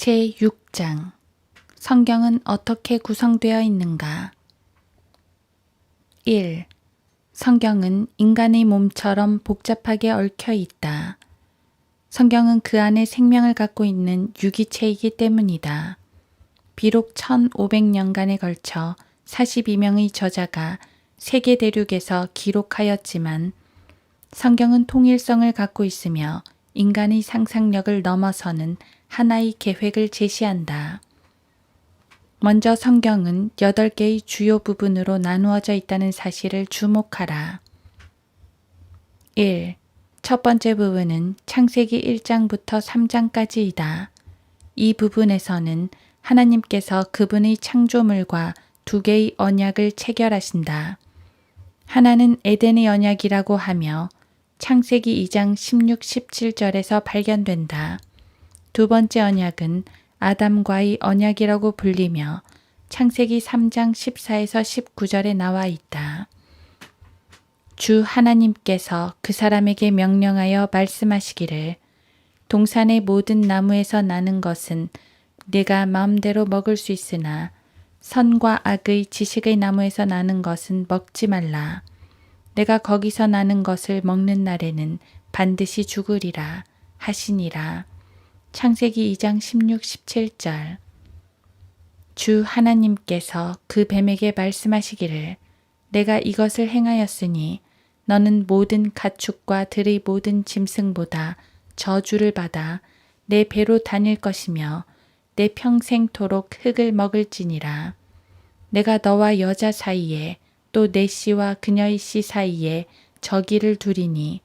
제6장 성경은 어떻게 구성되어 있는가? 1. 성경은 인간의 몸처럼 복잡하게 얽혀 있다. 성경은 그 안에 생명을 갖고 있는 유기체이기 때문이다. 비록 1500년간에 걸쳐 42명의 저자가 세계 대륙에서 기록하였지만 성경은 통일성을 갖고 있으며 인간의 상상력을 넘어서는 하나의 계획을 제시한다. 먼저 성경은 8개의 주요 부분으로 나누어져 있다는 사실을 주목하라. 1. 첫 번째 부분은 창세기 1장부터 3장까지이다. 이 부분에서는 하나님께서 그분의 창조물과 2개의 언약을 체결하신다. 하나는 에덴의 언약이라고 하며 창세기 2장 16, 17절에서 발견된다. 두 번째 언약은 아담과의 언약이라고 불리며 창세기 3장 14에서 19절에 나와 있다. 주 하나님께서 그 사람에게 명령하여 말씀하시기를 동산의 모든 나무에서 나는 것은 네가 마음대로 먹을 수 있으나 선과 악의 지식의 나무에서 나는 것은 먹지 말라. 내가 거기서 나는 것을 먹는 날에는 반드시 죽으리라 하시니라. 창세기 2장 16, 17절. 주 하나님께서 그 뱀에게 말씀하시기를 내가 이것을 행하였으니 너는 모든 가축과 들의 모든 짐승보다 저주를 받아 내 배로 다닐 것이며 내 평생토록 흙을 먹을지니라. 내가 너와 여자 사이에 또 내 씨와 그녀의 씨 사이에 저기를 두리니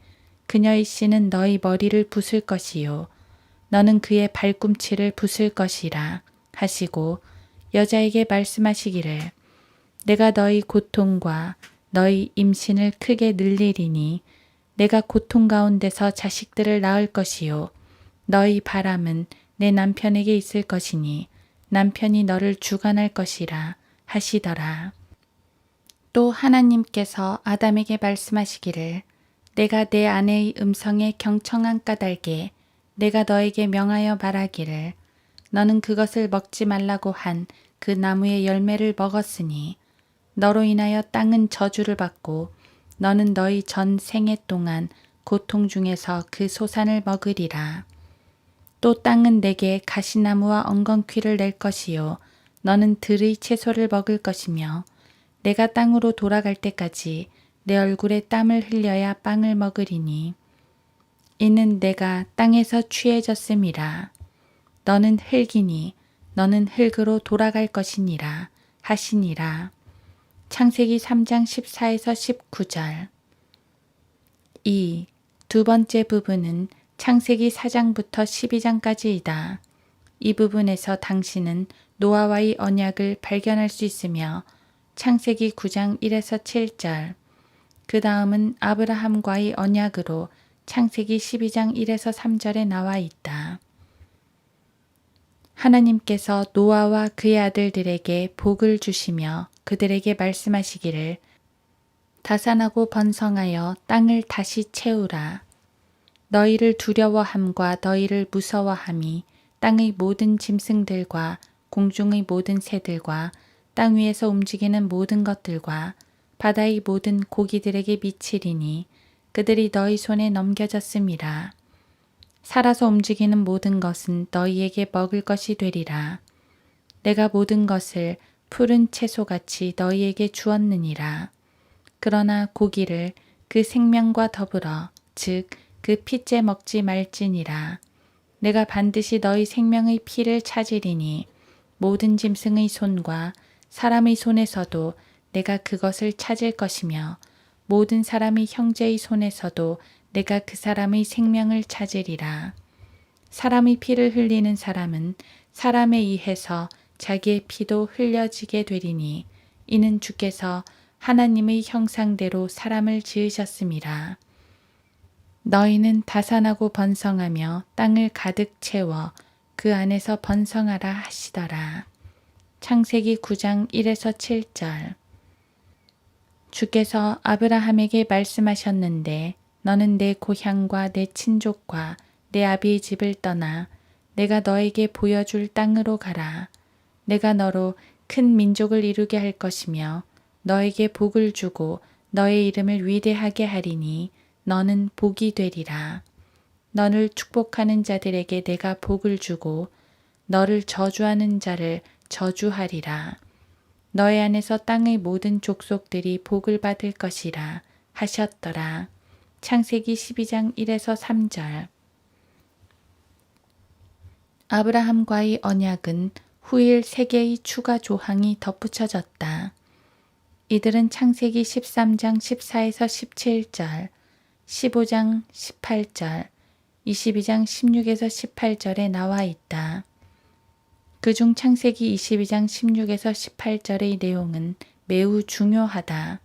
그녀의 씨는 너의 머리를 부술 것이요 너는 그의 발꿈치를 부술 것이라 하시고 여자에게 말씀하시기를 내가 너의 고통과 너의 임신을 크게 늘리리니 내가 고통 가운데서 자식들을 낳을 것이요 너의 바람은 내 남편에게 있을 것이니 남편이 너를 주관할 것이라 하시더라. 또 하나님께서 아담에게 말씀하시기를 내가 내 아내의 음성에 경청한 까닭에 내가 너에게 명하여 말하기를 너는 그것을 먹지 말라고 한 그 나무의 열매를 먹었으니 너로 인하여 땅은 저주를 받고 너는 너희 전 생애 동안 고통 중에서 그 소산을 먹으리라. 또 땅은 내게 가시나무와 엉겅퀴를 낼 것이요 너는 들의 채소를 먹을 것이며 내가 땅으로 돌아갈 때까지 내 얼굴에 땀을 흘려야 빵을 먹으리니 이는 내가 땅에서 취해졌음이라. 너는 흙이니 너는 흙으로 돌아갈 것이니라 하시니라. 창세기 3장 14에서 19절. 2. 두 번째 부분은 창세기 4장부터 12장까지이다. 이 부분에서 당신은 노아와의 언약을 발견할 수 있으며 창세기 9장 1에서 7절, 그 다음은 아브라함과의 언약으로 창세기 12장 1에서 3절에 나와 있다. 하나님께서 노아와 그의 아들들에게 복을 주시며 그들에게 말씀하시기를 다산하고 번성하여 땅을 다시 채우라. 너희를 두려워함과 너희를 무서워함이 땅의 모든 짐승들과 공중의 모든 새들과 땅 위에서 움직이는 모든 것들과 바다의 모든 고기들에게 미치리니 그들이 너희 손에 넘겨졌음이라. 살아서 움직이는 모든 것은 너희에게 먹을 것이 되리라. 내가 모든 것을 푸른 채소같이 너희에게 주었느니라. 그러나 고기를 그 생명과 더불어 즉 그 피째 먹지 말지니라. 내가 반드시 너희 생명의 피를 찾으리니 모든 짐승의 손과 사람의 손에서도 내가 그것을 찾을 것이며 모든 사람의 형제의 손에서도 내가 그 사람의 생명을 찾으리라. 사람의 피를 흘리는 사람은 사람에 의해서 자기의 피도 흘려지게 되리니 이는 주께서 하나님의 형상대로 사람을 지으셨음이라. 너희는 다산하고 번성하며 땅을 가득 채워 그 안에서 번성하라 하시더라. 창세기 9장 1에서 7절. 주께서 아브라함에게 말씀하셨는데 너는 내 고향과 내 친족과 내 아비의 집을 떠나 내가 너에게 보여줄 땅으로 가라. 내가 너로 큰 민족을 이루게 할 것이며 너에게 복을 주고 너의 이름을 위대하게 하리니 너는 복이 되리라. 너를 축복하는 자들에게 내가 복을 주고 너를 저주하는 자를 저주하리라. 너의 안에서 땅의 모든 족속들이 복을 받을 것이라 하셨더라. 창세기 12장 1에서 3절. 아브라함과의 언약은 후일 3개의 추가 조항이 덧붙여졌다. 이들은 창세기 13장 14에서 17절, 15장 18절, 22장 16에서 18절에 나와 있다. 그중 창세기 22장 16에서 18절의 내용은 매우 중요하다.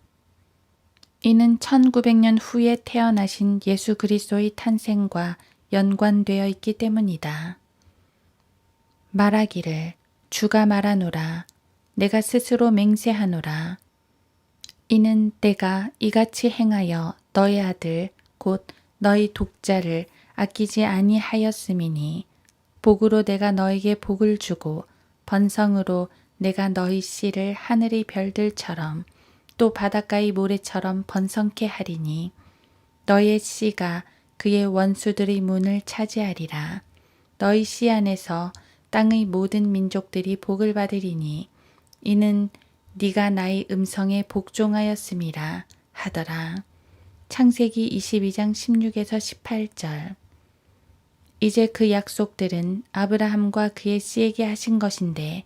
이는 1900년 후에 태어나신 예수 그리스도의 탄생과 연관되어 있기 때문이다. 말하기를 주가 말하노라 내가 스스로 맹세하노라. 이는 내가 이같이 행하여 너의 아들 곧 너희 독자를 아끼지 아니하였음이니 복으로 내가 너에게 복을 주고 번성으로 내가 너희 씨를 하늘의 별들처럼 또 바닷가의 모래처럼 번성케 하리니 너의 씨가 그의 원수들의 문을 차지하리라. 너희 씨 안에서 땅의 모든 민족들이 복을 받으리니 이는 네가 나의 음성에 복종하였음이라 하더라. 창세기 22장 16에서 18절. 이제 그 약속들은 아브라함과 그의 씨에게 하신 것인데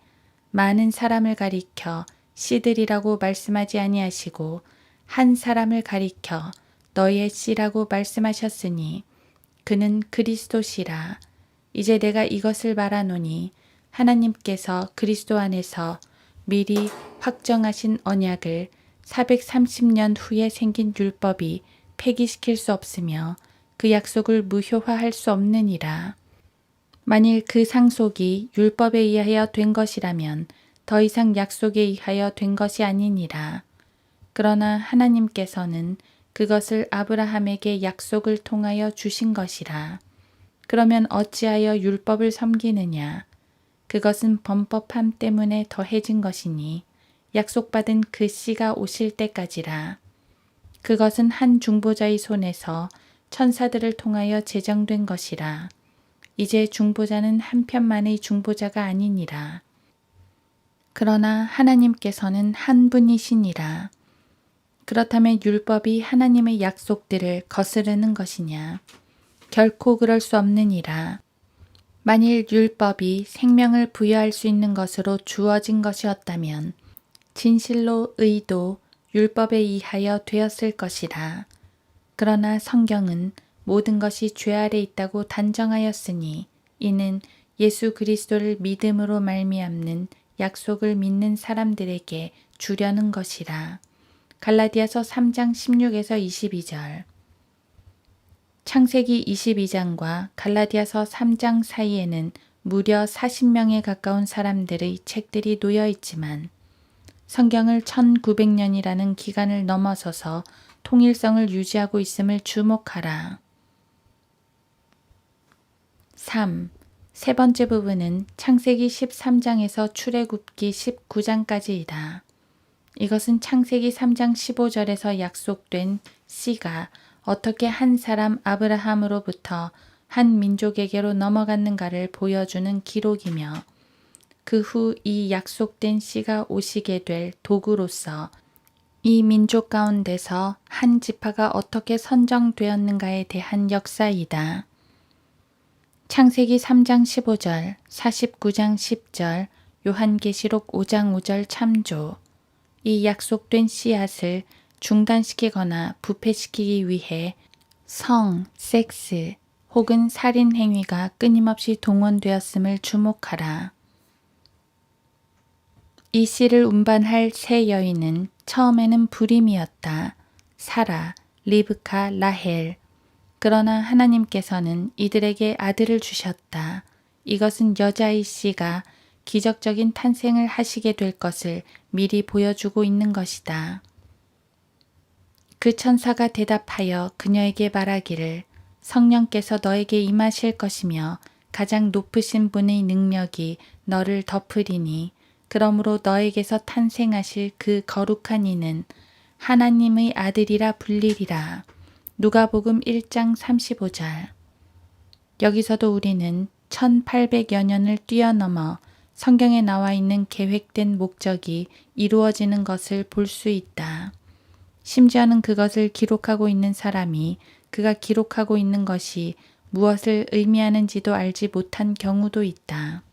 많은 사람을 가리켜 씨들이라고 말씀하지 아니하시고 한 사람을 가리켜 너희의 씨라고 말씀하셨으니 그는 그리스도시라. 이제 내가 이것을 말하노니 하나님께서 그리스도 안에서 미리 확정하신 언약을 430년 후에 생긴 율법이 폐기시킬 수 없으며 그 약속을 무효화할 수 없느니라. 만일 그 상속이 율법에 의하여 된 것이라면 더 이상 약속에 의하여 된 것이 아니니라. 그러나 하나님께서는 그것을 아브라함에게 약속을 통하여 주신 것이라. 그러면 어찌하여 율법을 섬기느냐? 그것은 범법함 때문에 더해진 것이니 약속받은 그 씨가 오실 때까지라. 그것은 한 중보자의 손에서 천사들을 통하여 제정된 것이라. 이제 중보자는 한 편만의 중보자가 아니니라. 그러나 하나님께서는 한 분이시니라. 그렇다면 율법이 하나님의 약속들을 거스르는 것이냐? 결코 그럴 수 없느니라. 만일 율법이 생명을 부여할 수 있는 것으로 주어진 것이었다면 진실로 의도 율법에 의하여 되었을 것이라. 그러나 성경은 모든 것이 죄 아래 있다고 단정하였으니 이는 예수 그리스도를 믿음으로 말미암는 약속을 믿는 사람들에게 주려는 것이라. 갈라디아서 3장 16에서 22절. 창세기 22장과 갈라디아서 3장 사이에는 무려 40명에 가까운 사람들의 책들이 놓여 있지만 성경을 1900년이라는 기간을 넘어서서 통일성을 유지하고 있음을 주목하라. 3. 세 번째 부분은 창세기 13장에서 출애굽기 19장까지이다. 이것은 창세기 3장 15절에서 약속된 씨가 어떻게 한 사람 아브라함으로부터 한 민족에게로 넘어갔는가를 보여주는 기록이며 그 후 이 약속된 씨가 오시게 될 도구로서 이 민족 가운데서 한 지파가 어떻게 선정되었는가에 대한 역사이다. 창세기 3장 15절, 49장 10절, 요한계시록 5장 5절 참조. 이 약속된 씨앗을 중단시키거나 부패시키기 위해 성, 섹스 혹은 살인 행위가 끊임없이 동원되었음을 주목하라. 이 씨를 운반할 세 여인은 처음에는 불임이었다. 사라, 리브카, 라헬. 그러나 하나님께서는 이들에게 아들을 주셨다. 이것은 여자의 씨가 기적적인 탄생을 하시게 될 것을 미리 보여주고 있는 것이다. 그 천사가 대답하여 그녀에게 말하기를 성령께서 너에게 임하실 것이며 가장 높으신 분의 능력이 너를 덮으리니 그러므로 너에게서 탄생하실 그 거룩한 이는 하나님의 아들이라 불리리라. 누가복음 1장 35절. 여기서도 우리는 1800여 년을 뛰어넘어 성경에 나와 있는 계획된 목적이 이루어지는 것을 볼 수 있다. 심지어는 그것을 기록하고 있는 사람이 그가 기록하고 있는 것이 무엇을 의미하는지도 알지 못한 경우도 있다.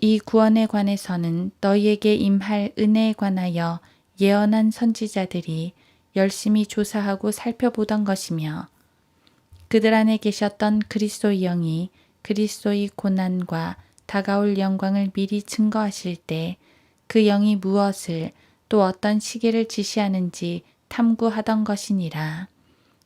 이 구원에 관해서는 너희에게 임할 은혜에 관하여 예언한 선지자들이 열심히 조사하고 살펴보던 것이며 그들 안에 계셨던 그리스도의 영이 그리스도의 고난과 다가올 영광을 미리 증거하실 때 그 영이 무엇을 또 어떤 시기를 지시하는지 탐구하던 것이니라.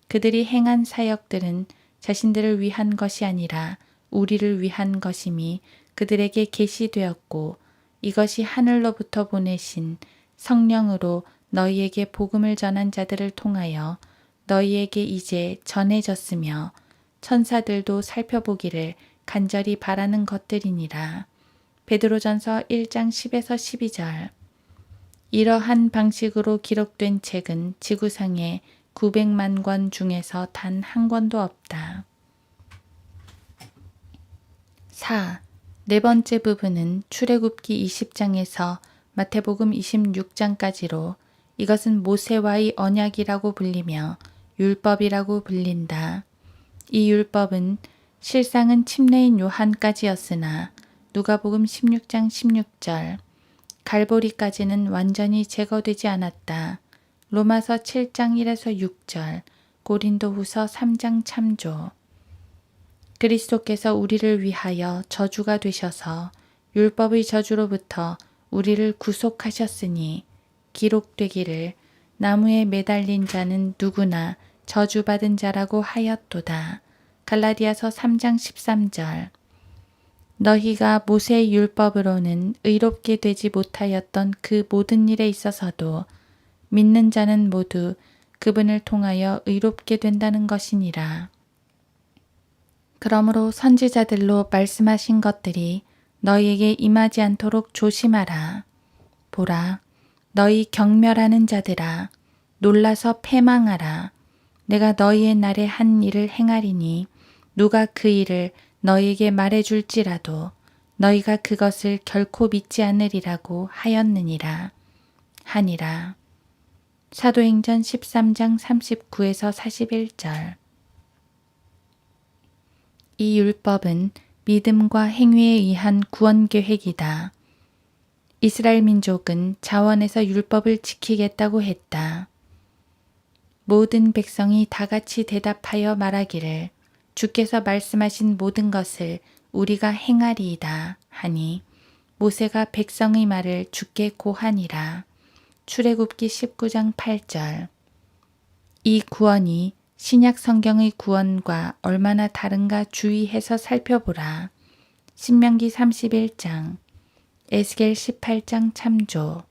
그들이 행한 사역들은 자신들을 위한 것이 아니라 우리를 위한 것임이 그들에게 계시되었고 이것이 하늘로부터 보내신 성령으로 너희에게 복음을 전한 자들을 통하여 너희에게 이제 전해졌으며 천사들도 살펴보기를 간절히 바라는 것들이니라. 베드로전서 1장 10에서 12절. 이러한 방식으로 기록된 책은 지구상에 900만 권 중에서 단 한 권도 없다. 4. 네 번째 부분은 출애굽기 20장에서 마태복음 26장까지로 이것은 모세와의 언약이라고 불리며 율법이라고 불린다. 이 율법은 실상은 침례인 요한까지였으나 누가복음 16장 16절 갈보리까지는 완전히 제거되지 않았다. 로마서 7장 1에서 6절 고린도후서 3장 참조. 그리스도께서 우리를 위하여 저주가 되셔서 율법의 저주로부터 우리를 구속하셨으니 기록되기를 나무에 매달린 자는 누구나 저주받은 자라고 하였도다. 갈라디아서 3장 13절. 너희가 모세의 율법으로는 의롭게 되지 못하였던 그 모든 일에 있어서도 믿는 자는 모두 그분을 통하여 의롭게 된다는 것이니라. 그러므로 선지자들로 말씀하신 것들이 너희에게 임하지 않도록 조심하라. 보라, 너희 경멸하는 자들아, 놀라서 패망하라. 내가 너희의 날에 한 일을 행하리니 누가 그 일을 너희에게 말해줄지라도 너희가 그것을 결코 믿지 않으리라고 하였느니라. 하니라. 사도행전 13장 39에서 41절. 이 율법은 믿음과 행위에 의한 구원 계획이다. 이스라엘 민족은 자원에서 율법을 지키겠다고 했다. 모든 백성이 다 같이 대답하여 말하기를 주께서 말씀하신 모든 것을 우리가 행하리이다 하니 모세가 백성의 말을 주께 고하니라. 출애굽기 19장 8절. 이 구원이 신약 성경의 구원과 얼마나 다른가 주의해서 살펴보라. 신명기 31장, 에스겔 18장 참조.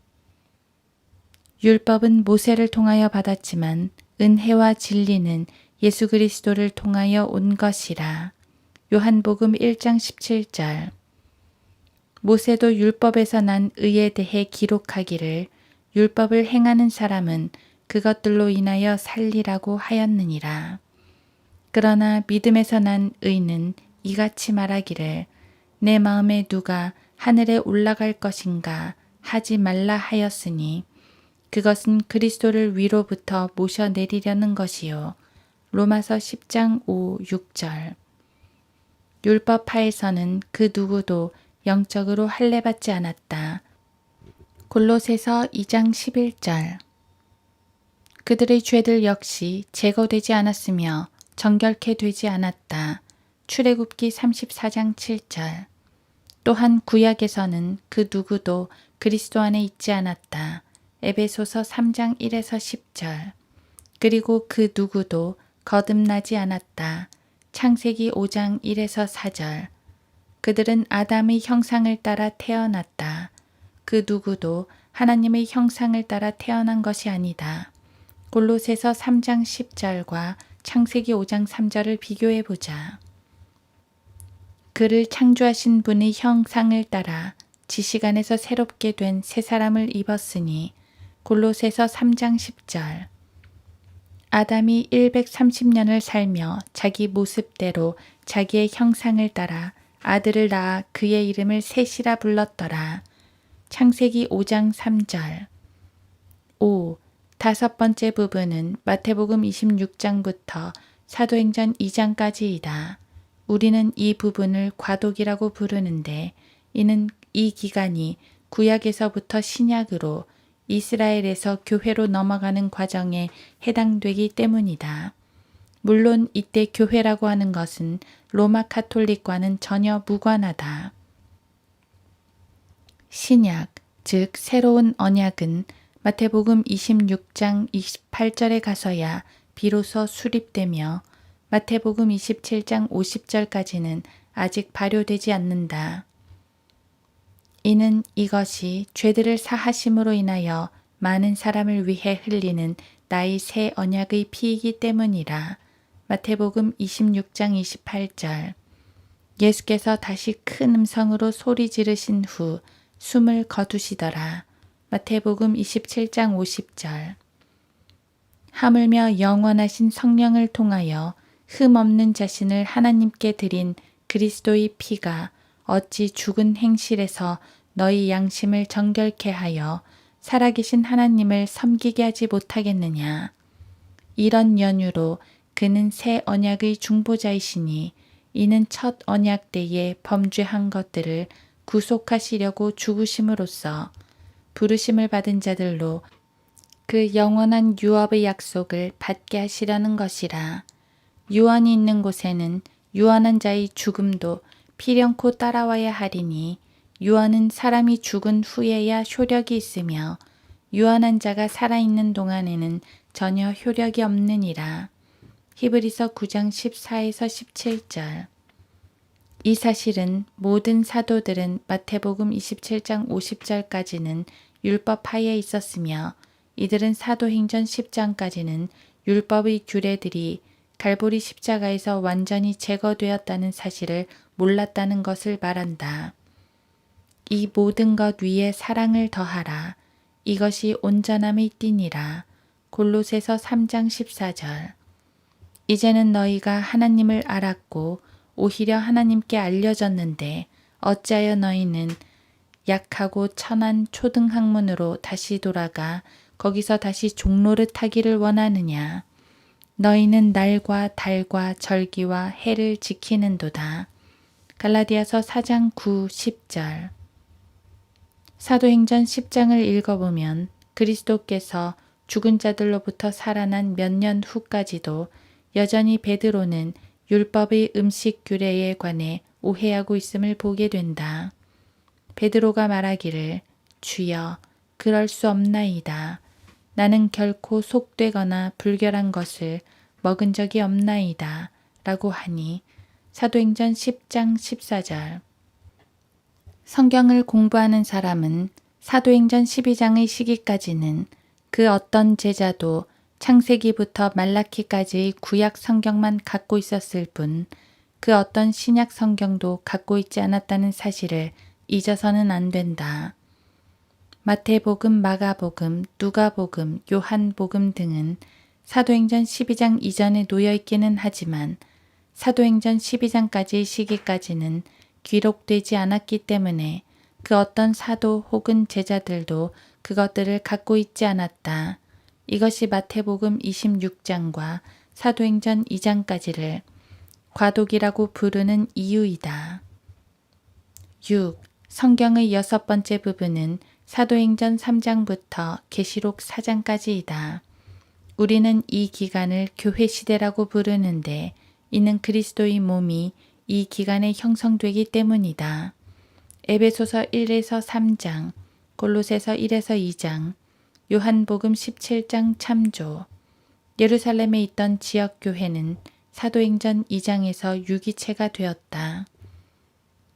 율법은 모세를 통하여 받았지만 은혜와 진리는 예수 그리스도를 통하여 온 것이라. 요한복음 1장 17절. 모세도 율법에서 난 의에 대해 기록하기를 율법을 행하는 사람은 그것들로 인하여 살리라고 하였느니라. 그러나 믿음에서 난 의는 이같이 말하기를 내 마음에 누가 하늘에 올라갈 것인가 하지 말라 하였으니 그것은 그리스도를 위로부터 모셔내리려는 것이요. 로마서 10장 5, 6절. 율법하에서는 그 누구도 영적으로 할례받지 않았다. 골로새서 2장 11절. 그들의 죄들 역시 제거되지 않았으며 정결케 되지 않았다. 출애굽기 34장 7절. 또한 구약에서는 그 누구도 그리스도 안에 있지 않았다. 에베소서 3장 1에서 10절. 그리고 그 누구도 거듭나지 않았다. 창세기 5장 1에서 4절. 그들은 아담의 형상을 따라 태어났다. 그 누구도 하나님의 형상을 따라 태어난 것이 아니다. 골로새서 3장 10절과 창세기 5장 3절을 비교해 보자. 그를 창조하신 분의 형상을 따라 지시간에서 새롭게 된 새 사람을 입었으니 골로새서 3장 10절. 아담이 130년을 살며 자기 모습대로 자기의 형상을 따라 아들을 낳아 그의 이름을 셋이라 불렀더라. 창세기 5장 3절. 5. 다섯 번째 부분은 마태복음 26장부터 사도행전 2장까지이다. 우리는 이 부분을 과독이라고 부르는데 이는 이 기간이 구약에서부터 신약으로 이스라엘에서 교회로 넘어가는 과정에 해당되기 때문이다. 물론 이때 교회라고 하는 것은 로마 카톨릭과는 전혀 무관하다. 신약, 즉 새로운 언약은 마태복음 26장 28절에 가서야 비로소 수립되며 마태복음 27장 50절까지는 아직 발효되지 않는다. 이는 이것이 죄들을 사하심으로 인하여 많은 사람을 위해 흘리는 나의 새 언약의 피이기 때문이라. 마태복음 26장 28절. 예수께서 다시 큰 음성으로 소리 지르신 후 숨을 거두시더라. 마태복음 27장 50절. 하물며 영원하신 성령을 통하여 흠없는 자신을 하나님께 드린 그리스도의 피가 어찌 죽은 행실에서 너희 양심을 정결케 하여 살아계신 하나님을 섬기게 하지 못하겠느냐. 이런 연유로 그는 새 언약의 중보자이시니 이는 첫 언약 때에 범죄한 것들을 구속하시려고 죽으심으로써 부르심을 받은 자들로 그 영원한 유업의 약속을 받게 하시려는 것이라. 유언이 있는 곳에는 유언한 자의 죽음도 필연코 따라와야 하리니 유언은 사람이 죽은 후에야 효력이 있으며 유언한 자가 살아있는 동안에는 전혀 효력이 없느니라. 히브리서 9장 14에서 17절. 이 사실은 모든 사도들은 마태복음 27장 50절까지는 율법 하에 있었으며 이들은 사도행전 10장까지는 율법의 규례들이 갈보리 십자가에서 완전히 제거되었다는 사실을 몰랐다는 것을 말한다. 이 모든 것 위에 사랑을 더하라. 이것이 온전함의 띠니라. 골로새서 3장 14절. 이제는 너희가 하나님을 알았고 오히려 하나님께 알려졌는데 어찌하여 너희는 약하고 천한 초등학문으로 다시 돌아가 거기서 다시 종로를 타기를 원하느냐. 너희는 날과 달과 절기와 해를 지키는도다. 갈라디아서 4장 9, 10절. 사도행전 10장을 읽어보면 그리스도께서 죽은 자들로부터 살아난 몇 년 후까지도 여전히 베드로는 율법의 음식 규례에 관해 오해하고 있음을 보게 된다. 베드로가 말하기를 주여 그럴 수 없나이다. 나는 결코 속되거나 불결한 것을 먹은 적이 없나이다. 라고 하니 사도행전 10장 14절. 성경을 공부하는 사람은 사도행전 12장의 시기까지는 그 어떤 제자도 창세기부터 말라키까지의 구약 성경만 갖고 있었을 뿐 그 어떤 신약 성경도 갖고 있지 않았다는 사실을 잊어서는 안 된다. 마태복음, 마가복음, 누가복음, 요한복음 등은 사도행전 12장 이전에 놓여 있기는 하지만 사도행전 12장까지의 시기까지는 기록되지 않았기 때문에 그 어떤 사도 혹은 제자들도 그것들을 갖고 있지 않았다. 이것이 마태복음 26장과 사도행전 2장까지를 과독이라고 부르는 이유이다. 6. 성경의 여섯 번째 부분은 사도행전 3장부터 계시록 4장까지이다. 우리는 이 기간을 교회 시대라고 부르는데 이는 그리스도의 몸이 이 기간에 형성되기 때문이다. 에베소서 1에서 3장, 골로새서 1에서 2장, 요한복음 17장 참조, 예루살렘에 있던 지역교회는 사도행전 2장에서 유기체가 되었다.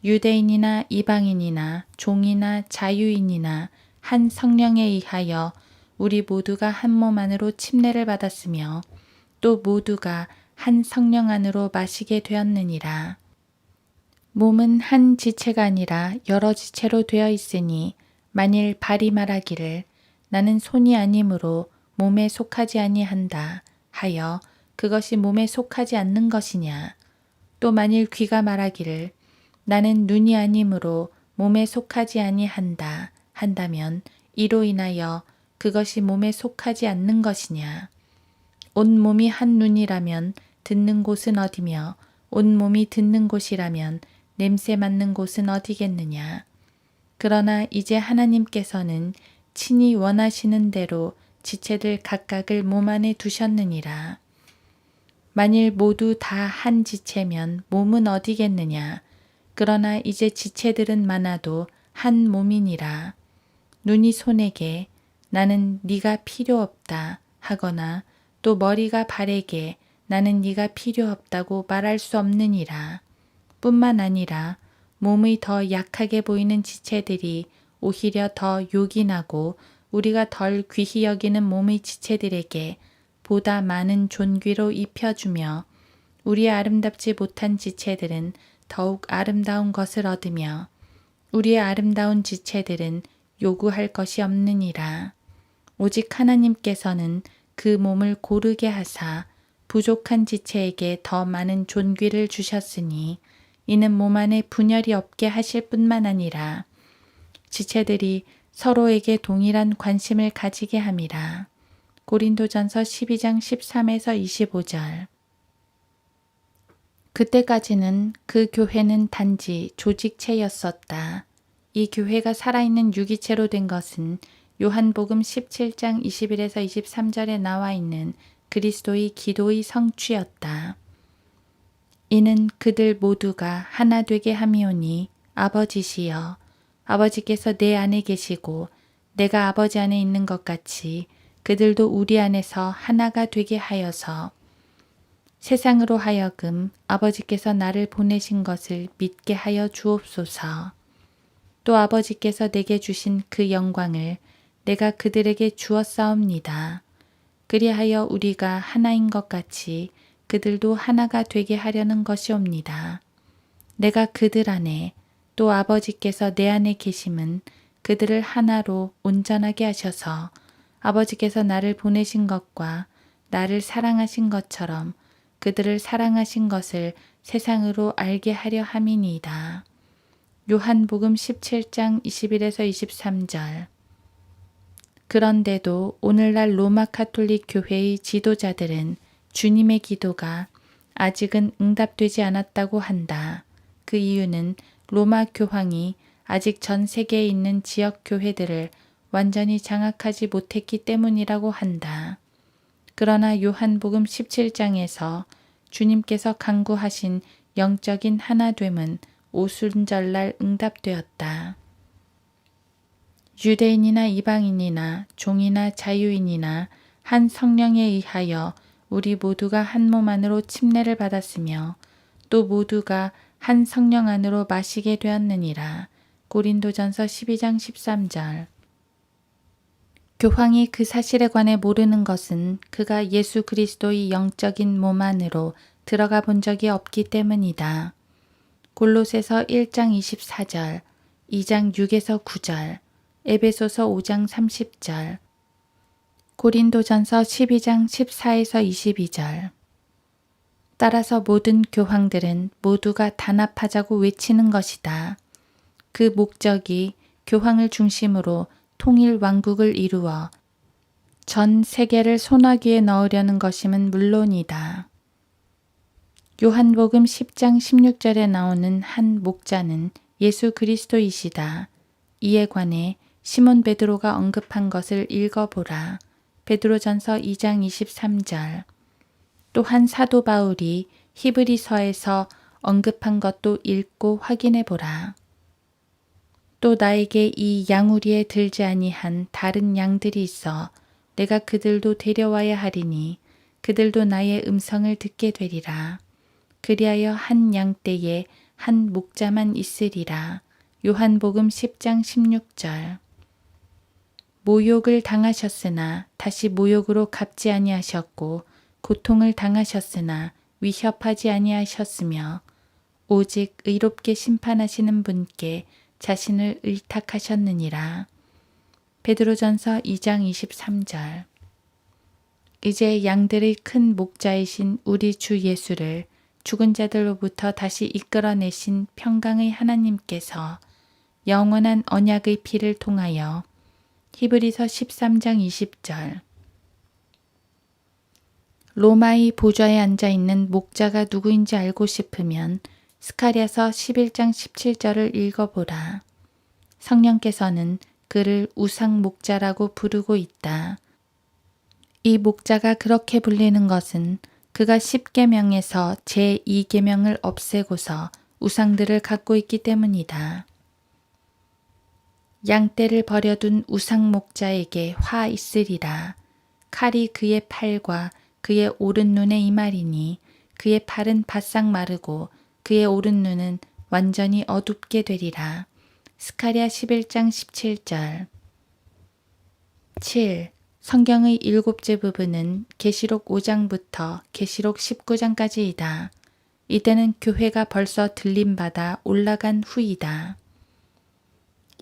유대인이나 이방인이나 종이나 자유인이나 한 성령에 의하여 우리 모두가 한 몸 안으로 침례를 받았으며 또 모두가 한 성령 안으로 마시게 되었느니라. 몸은 한 지체가 아니라 여러 지체로 되어 있으니 만일 발이 말하기를 나는 손이 아니므로 몸에 속하지 아니한다 하여 그것이 몸에 속하지 않는 것이냐. 또 만일 귀가 말하기를 나는 눈이 아니므로 몸에 속하지 아니한다 한다면 이로 인하여 그것이 몸에 속하지 않는 것이냐. 온 몸이 한 눈이라면 듣는 곳은 어디며 온 몸이 듣는 곳이라면 냄새 맡는 곳은 어디겠느냐. 그러나 이제 하나님께서는 친히 원하시는 대로 지체들 각각을 몸 안에 두셨느니라. 만일 모두 다 한 지체면 몸은 어디겠느냐. 그러나 이제 지체들은 많아도 한 몸이니라. 눈이 손에게 나는 네가 필요 없다 하거나 또 머리가 발에게 나는 네가 필요 없다고 말할 수 없느니라. 뿐만 아니라 몸의 더 약하게 보이는 지체들이 오히려 더 요긴하고 우리가 덜 귀히 여기는 몸의 지체들에게 보다 많은 존귀로 입혀주며 우리의 아름답지 못한 지체들은 더욱 아름다운 것을 얻으며 우리의 아름다운 지체들은 요구할 것이 없느니라. 오직 하나님께서는 그 몸을 고르게 하사 부족한 지체에게 더 많은 존귀를 주셨으니 이는 몸 안에 분열이 없게 하실 뿐만 아니라 지체들이 서로에게 동일한 관심을 가지게 함이라. 고린도전서 12장 13에서 25절. 그때까지는 그 교회는 단지 조직체였었다. 이 교회가 살아있는 유기체로 된 것은 요한복음 17장 21에서 23절에 나와 있는 그리스도의 기도의 성취였다. 이는 그들 모두가 하나 되게 함이오니 아버지시여 아버지께서 내 안에 계시고 내가 아버지 안에 있는 것 같이 그들도 우리 안에서 하나가 되게 하여서 세상으로 하여금 아버지께서 나를 보내신 것을 믿게 하여 주옵소서. 또 아버지께서 내게 주신 그 영광을 내가 그들에게 주었사옵니다. 그리하여 우리가 하나인 것 같이 그들도 하나가 되게 하려는 것이옵니다. 내가 그들 안에 또 아버지께서 내 안에 계심은 그들을 하나로 온전하게 하셔서 아버지께서 나를 보내신 것과 나를 사랑하신 것처럼 그들을 사랑하신 것을 세상으로 알게 하려 함이니이다. 요한복음 17장 21에서 23절. 그런데도 오늘날 로마 가톨릭 교회의 지도자들은 주님의 기도가 아직은 응답되지 않았다고 한다. 그 이유는 로마 교황이 아직 전 세계에 있는 지역 교회들을 완전히 장악하지 못했기 때문이라고 한다. 그러나 요한복음 17장에서 주님께서 간구하신 영적인 하나됨은 오순절날 응답되었다. 유대인이나 이방인이나 종이나 자유인이나 한 성령에 의하여 우리 모두가 한 몸 안으로 침례를 받았으며 또 모두가 한 성령 안으로 마시게 되었느니라. 고린도전서 12장 13절. 교황이 그 사실에 관해 모르는 것은 그가 예수 그리스도의 영적인 몸 안으로 들어가 본 적이 없기 때문이다. 골로새서 1장 24절, 2장 6에서 9절, 에베소서 5장 30절, 고린도전서 12장 14에서 22절. 따라서 모든 교황들은 모두가 단합하자고 외치는 것이다. 그 목적이 교황을 중심으로 통일 왕국을 이루어 전 세계를 손아귀에 넣으려는 것임은 물론이다. 요한복음 10장 16절에 나오는 한 목자는 예수 그리스도이시다. 이에 관해 시몬 베드로가 언급한 것을 읽어보라. 베드로전서 2장 23절. 또한 사도 바울이 히브리서에서 언급한 것도 읽고 확인해보라. 또 나에게 이 양우리에 들지 아니한 다른 양들이 있어 내가 그들도 데려와야 하리니 그들도 나의 음성을 듣게 되리라. 그리하여 한 양떼에 한 목자만 있으리라. 요한복음 10장 16절. 모욕을 당하셨으나 다시 모욕으로 갚지 아니하셨고 고통을 당하셨으나 위협하지 아니하셨으며 오직 의롭게 심판하시는 분께 자신을 의탁하셨느니라. 베드로전서 2장 23절. 이제 양들의 큰 목자이신 우리 주 예수를 죽은 자들로부터 다시 이끌어내신 평강의 하나님께서 영원한 언약의 피를 통하여 히브리서 13장 20절. 로마의 보좌에 앉아있는 목자가 누구인지 알고 싶으면 스가랴서 11장 17절을 읽어보라. 성령께서는 그를 우상 목자라고 부르고 있다. 이 목자가 그렇게 불리는 것은 그가 10계명에서 제2계명을 없애고서 우상들을 갖고 있기 때문이다. 양떼를 버려둔 우상 목자에게 화 있으리라. 칼이 그의 팔과 그의 오른 눈에 임하리니 그의 팔은 바싹 마르고 그의 오른 눈은 완전히 어둡게 되리라. 스가랴 11장 17절. 7. 성경의 7째 부분은 계시록 5장부터 계시록 19장까지이다. 이때는 교회가 벌써 들림받아 올라간 후이다.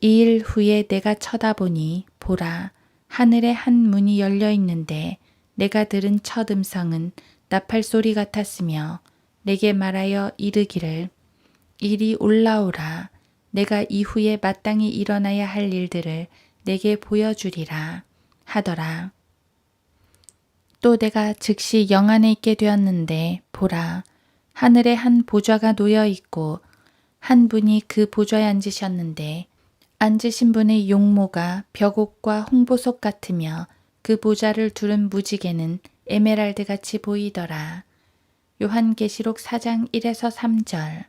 2일 후에 내가 쳐다보니 보라, 하늘에 한 문이 열려 있는데 내가 들은 첫 음성은 나팔 소리 같았으며 내게 말하여 이르기를 이리 올라오라. 내가 이후에 마땅히 일어나야 할 일들을 내게 보여주리라 하더라. 또 내가 즉시 영안에 있게 되었는데 보라, 하늘에 한 보좌가 놓여 있고 한 분이 그 보좌에 앉으셨는데 앉으신 분의 용모가 벽옥과 홍보석 같으며 그 보좌를 두른 무지개는 에메랄드 같이 보이더라. 요한계시록 4장 1에서 3절.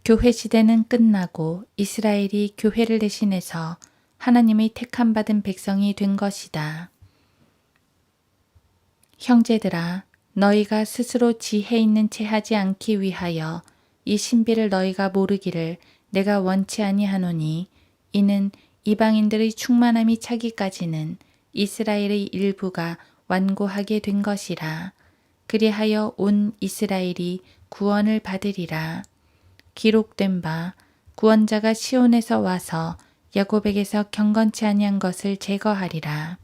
교회 시대는 끝나고 이스라엘이 교회를 대신해서 하나님의 택함 받은 백성이 된 것이다. 형제들아, 너희가 스스로 지혜 있는 채 하지 않기 위하여 이 신비를 너희가 모르기를 내가 원치 아니하노니 이는 이방인들의 충만함이 차기까지는 이스라엘의 일부가 완고하게 된 것이라. 그리하여 온 이스라엘이 구원을 받으리라. 기록된 바 구원자가 시온에서 와서 야곱에게서 경건치 아니한 것을 제거하리라.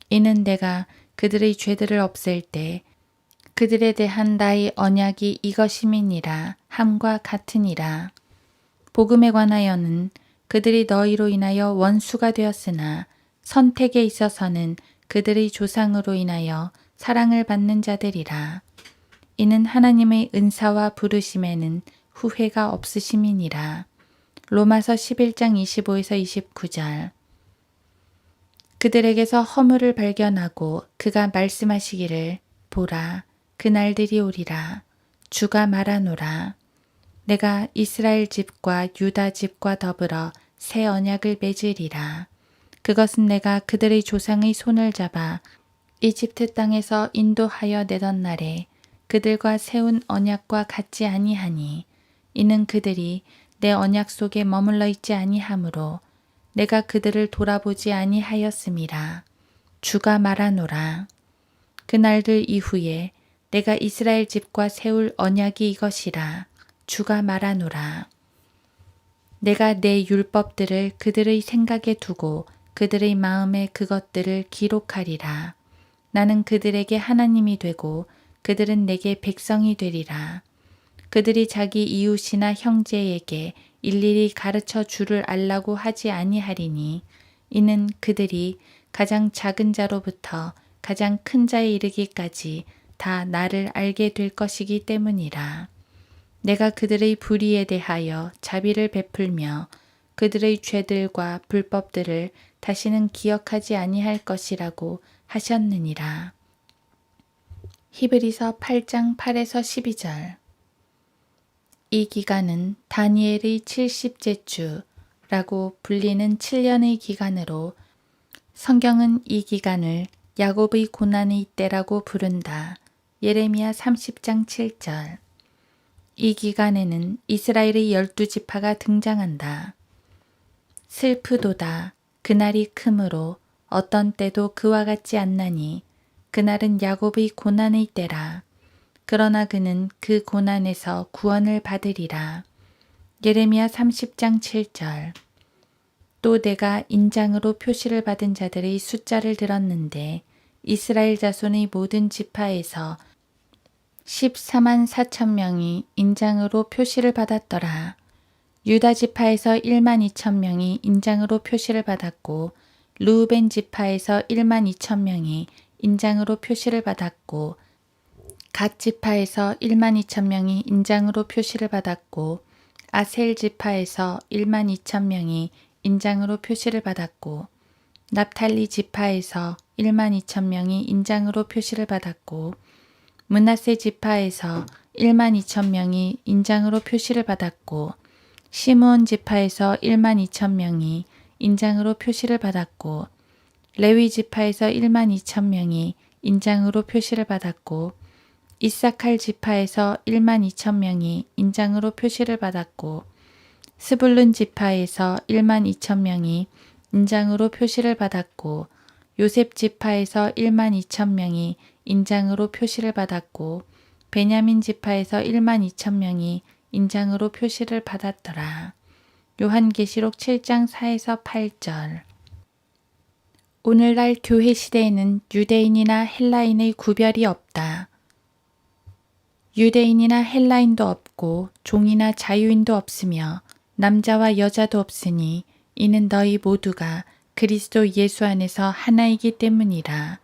이는 내가 그들의 죄들을 없앨 때 그들에 대한 나의 언약이 이것임이니라 함과 같으니라. 복음에 관하여는 그들이 너희로 인하여 원수가 되었으나 선택에 있어서는 그들의 조상으로 인하여 사랑을 받는 자들이라. 이는 하나님의 은사와 부르심에는 후회가 없으심이니라. 로마서 11장 25에서 29절. 그들에게서 허물을 발견하고 그가 말씀하시기를 보라, 그날들이 오리라. 주가 말하노라. 내가 이스라엘 집과 유다 집과 더불어 새 언약을 맺으리라. 그것은 내가 그들의 조상의 손을 잡아 이집트 땅에서 인도하여 내던 날에 그들과 세운 언약과 같지 아니하니 이는 그들이 내 언약 속에 머물러 있지 아니하므로 내가 그들을 돌아보지 아니하였음이라. 주가 말하노라. 그날들 이후에 내가 이스라엘 집과 세울 언약이 이것이라. 주가 말하노라. 내가 내 율법들을 그들의 생각에 두고 그들의 마음에 그것들을 기록하리라. 나는 그들에게 하나님이 되고 그들은 내게 백성이 되리라. 그들이 자기 이웃이나 형제에게 일일이 가르쳐 주를 알라고 하지 아니하리니 이는 그들이 가장 작은 자로부터 가장 큰 자에 이르기까지 다 나를 알게 될 것이기 때문이라. 내가 그들의 불의에 대하여 자비를 베풀며 그들의 죄들과 불법들을 다시는 기억하지 아니할 것이라고 하셨느니라. 히브리서 8장 8에서 12절. 이 기간은 다니엘의 70제 주라고 불리는 7년의 기간으로 성경은 이 기간을 야곱의 고난의 때라고 부른다. 예레미야 30장 7절. 이 기간에는 이스라엘의 12지파가 등장한다. 슬프도다. 그날이 크므로 어떤 때도 그와 같지 않나니 그날은 야곱의 고난의 때라. 그러나 그는 그 고난에서 구원을 받으리라. 예레미야 30장 7절. 또 내가 인장으로 표시를 받은 자들의 숫자를 들었는데 이스라엘 자손의 모든 지파에서 14만 4천 명이 인장으로 표시를 받았더라. 유다 지파에서 1만 2천 명이 인장으로 표시를 받았고 르우벤 지파에서 1만 2천 명이 인장으로 표시를 받았고 갓 지파에서 1만 2천 명이 인장으로 표시를 받았고 아셀 지파에서 1만 2천 명이 인장으로 표시를 받았고 납탈리 지파에서 1만 2천 명이 인장으로 표시를 받았고 므낫세 지파에서 1만 2천 명이 인장으로 표시를 받았고 시므온 지파에서 1만 2천 명이 인장으로 표시를 받았고 레위 지파에서 1만 2천 명이 인장으로 표시를 받았고 이사칼 지파에서 1만 2천 명이 인장으로 표시를 받았고 스불룬 지파에서 1만 2천 명이 인장으로 표시를 받았고 요셉 지파에서 1만 2천 명이 인장으로 표시를 받았고 베냐민 지파에서 1만 2천 명이 인장으로 표시를 받았더라. 요한계시록 7장 4에서 8절. 오늘날 교회 시대에는 유대인이나 헬라인의 구별이 없다. 유대인이나 헬라인도 없고 종이나 자유인도 없으며 남자와 여자도 없으니 이는 너희 모두가 그리스도 예수 안에서 하나이기 때문이라.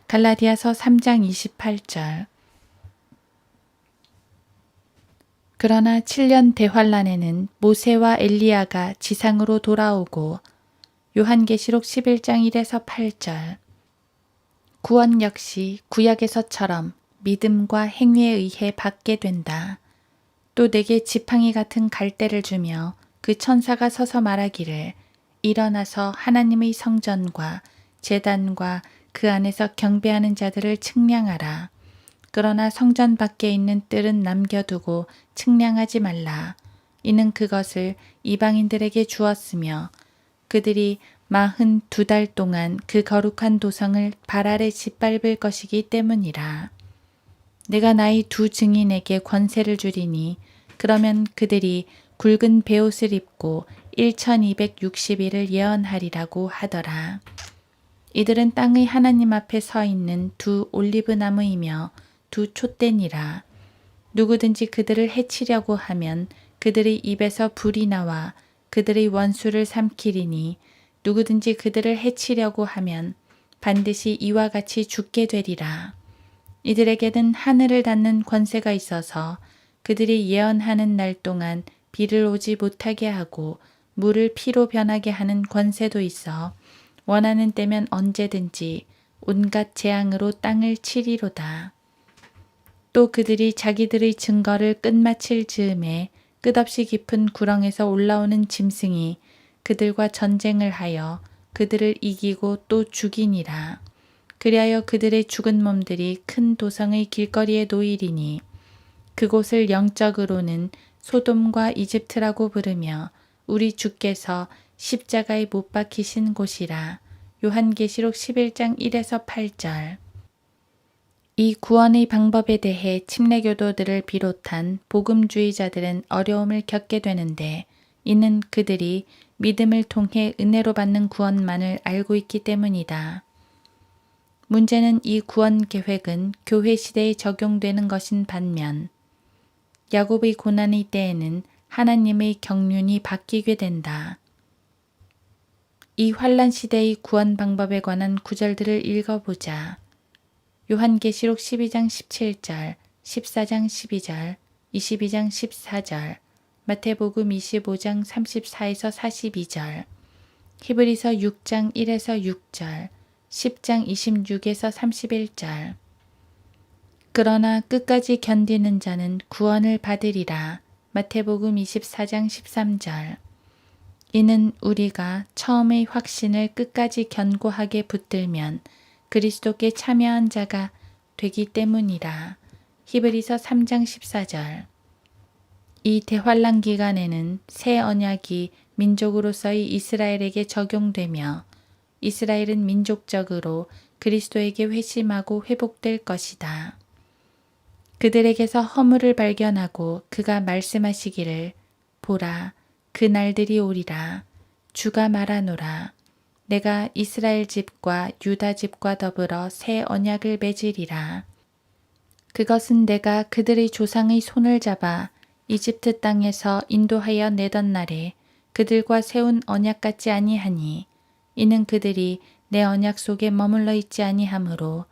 갈라디아서 3장 28절. 그러나 7년 대환란에는 모세와 엘리야가 지상으로 돌아오고 요한계시록 11장 1에서 8절. 구원 역시 구약에서처럼 믿음과 행위에 의해 받게 된다. 또 내게 지팡이 같은 갈대를 주며 그 천사가 서서 말하기를 일어나서 하나님의 성전과 제단과 그 안에서 경배하는 자들을 측량하라. 그러나 성전 밖에 있는 뜰은 남겨두고 측량하지 말라. 이는 그것을 이방인들에게 주었으며 그들이 42달 동안 그 거룩한 도성을 발 아래 짓밟을 것이기 때문이라. 내가 나의 두 증인에게 권세를 주리니 그러면 그들이 굵은 베옷을 입고 1260일을 예언하리라고 하더라. 이들은 땅의 하나님 앞에 서 있는 두 올리브 나무이며 두 촛대니라. 누구든지 그들을 해치려고 하면 그들의 입에서 불이 나와 그들의 원수를 삼키리니 누구든지 그들을 해치려고 하면 반드시 이와 같이 죽게 되리라. 이들에게는 하늘을 닫는 권세가 있어서 그들이 예언하는 날 동안 비를 오지 못하게 하고 물을 피로 변하게 하는 권세도 있어 원하는 때면 언제든지 온갖 재앙으로 땅을 치리로다. 또 그들이 자기들의 증거를 끝마칠 즈음에 끝없이 깊은 구렁에서 올라오는 짐승이 그들과 전쟁을 하여 그들을 이기고 또 죽이니라. 그리하여 그들의 죽은 몸들이 큰 도성의 길거리에 놓이리니 그곳을 영적으로는 소돔과 이집트라고 부르며 우리 주께서 십자가에 못 박히신 곳이라. 요한계시록 11장 1에서 8절. 이 구원의 방법에 대해 침례교도들을 비롯한 복음주의자들은 어려움을 겪게 되는데 이는 그들이 믿음을 통해 은혜로 받는 구원만을 알고 있기 때문이다. 문제는 이 구원 계획은 교회 시대에 적용되는 것인 반면 야곱의 고난의 때에는 하나님의 경륜이 바뀌게 된다. 이 환란 시대의 구원 방법에 관한 구절들을 읽어보자. 요한계시록 12장 17절, 14장 12절, 22장 14절, 마태복음 25장 34에서 42절, 히브리서 6장 1에서 6절, 10장 26에서 31절. 그러나 끝까지 견디는 자는 구원을 받으리라. 마태복음 24장 13절. 이는 우리가 처음의 확신을 끝까지 견고하게 붙들면 그리스도께 참여한 자가 되기 때문이라. 히브리서 3장 14절. 이 대환란 기간에는 새 언약이 민족으로서의 이스라엘에게 적용되며 이스라엘은 민족적으로 그리스도에게 회심하고 회복될 것이다. 그들에게서 허물을 발견하고 그가 말씀하시기를 보라 그 날들이 오리라 주가 말하노라 내가 이스라엘 집과 유다 집과 더불어 새 언약을 맺으리라 그것은 내가 그들의 조상의 손을 잡아 이집트 땅에서 인도하여 내던 날에 그들과 세운 언약 같지 아니하니 이는 그들이 내 언약 속에 머물러 있지 아니하므로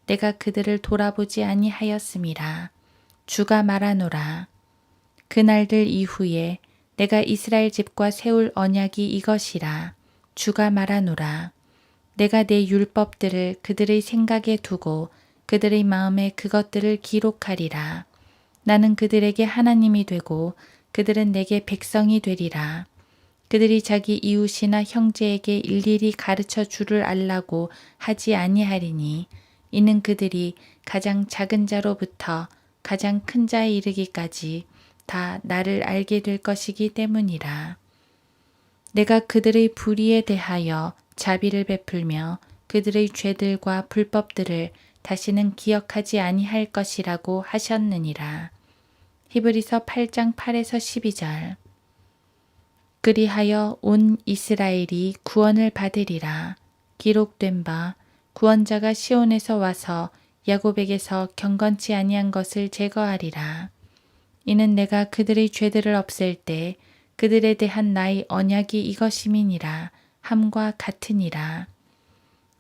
내가 그들을 돌아보지 아니하였음이라. 주가 말하노라. 그날들 이후에 내가 이스라엘 집과 세울 언약이 이것이라. 주가 말하노라. 내가 내 율법들을 그들의 생각에 두고 그들의 마음에 그것들을 기록하리라. 나는 그들에게 하나님이 되고 그들은 내게 백성이 되리라. 그들이 자기 이웃이나 형제에게 일일이 가르쳐 주를 알라고 하지 아니하리니 이는 그들이 가장 작은 자로부터 가장 큰 자에 이르기까지 다 나를 알게 될 것이기 때문이라. 내가 그들의 불의에 대하여 자비를 베풀며 그들의 죄들과 불법들을 다시는 기억하지 아니할 것이라고 하셨느니라. 히브리서 8장 8에서 12절. 그리하여 온 이스라엘이 구원을 받으리라. 기록된 바 구원자가 시온에서 와서 야곱에게서 경건치 아니한 것을 제거하리라. 이는 내가 그들의 죄들을 없앨 때 그들에 대한 나의 언약이 이것임이니라 함과 같으니라.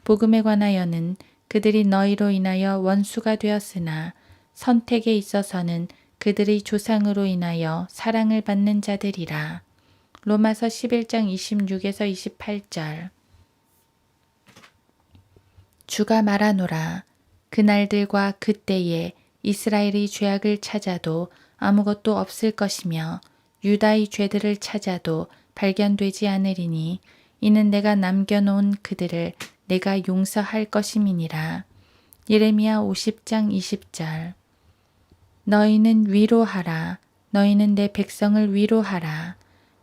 복음에 관하여는 그들이 너희로 인하여 원수가 되었으나 선택에 있어서는 그들의 조상으로 인하여 사랑을 받는 자들이라. 로마서 11장 26에서 28절. 주가 말하노라. 그날들과 그때에 이스라엘의 죄악을 찾아도 아무것도 없을 것이며 유다의 죄들을 찾아도 발견되지 않으리니 이는 내가 남겨놓은 그들을 내가 용서할 것임이니라. 예레미야 50장 20절. 너희는 위로하라. 너희는 내 백성을 위로하라.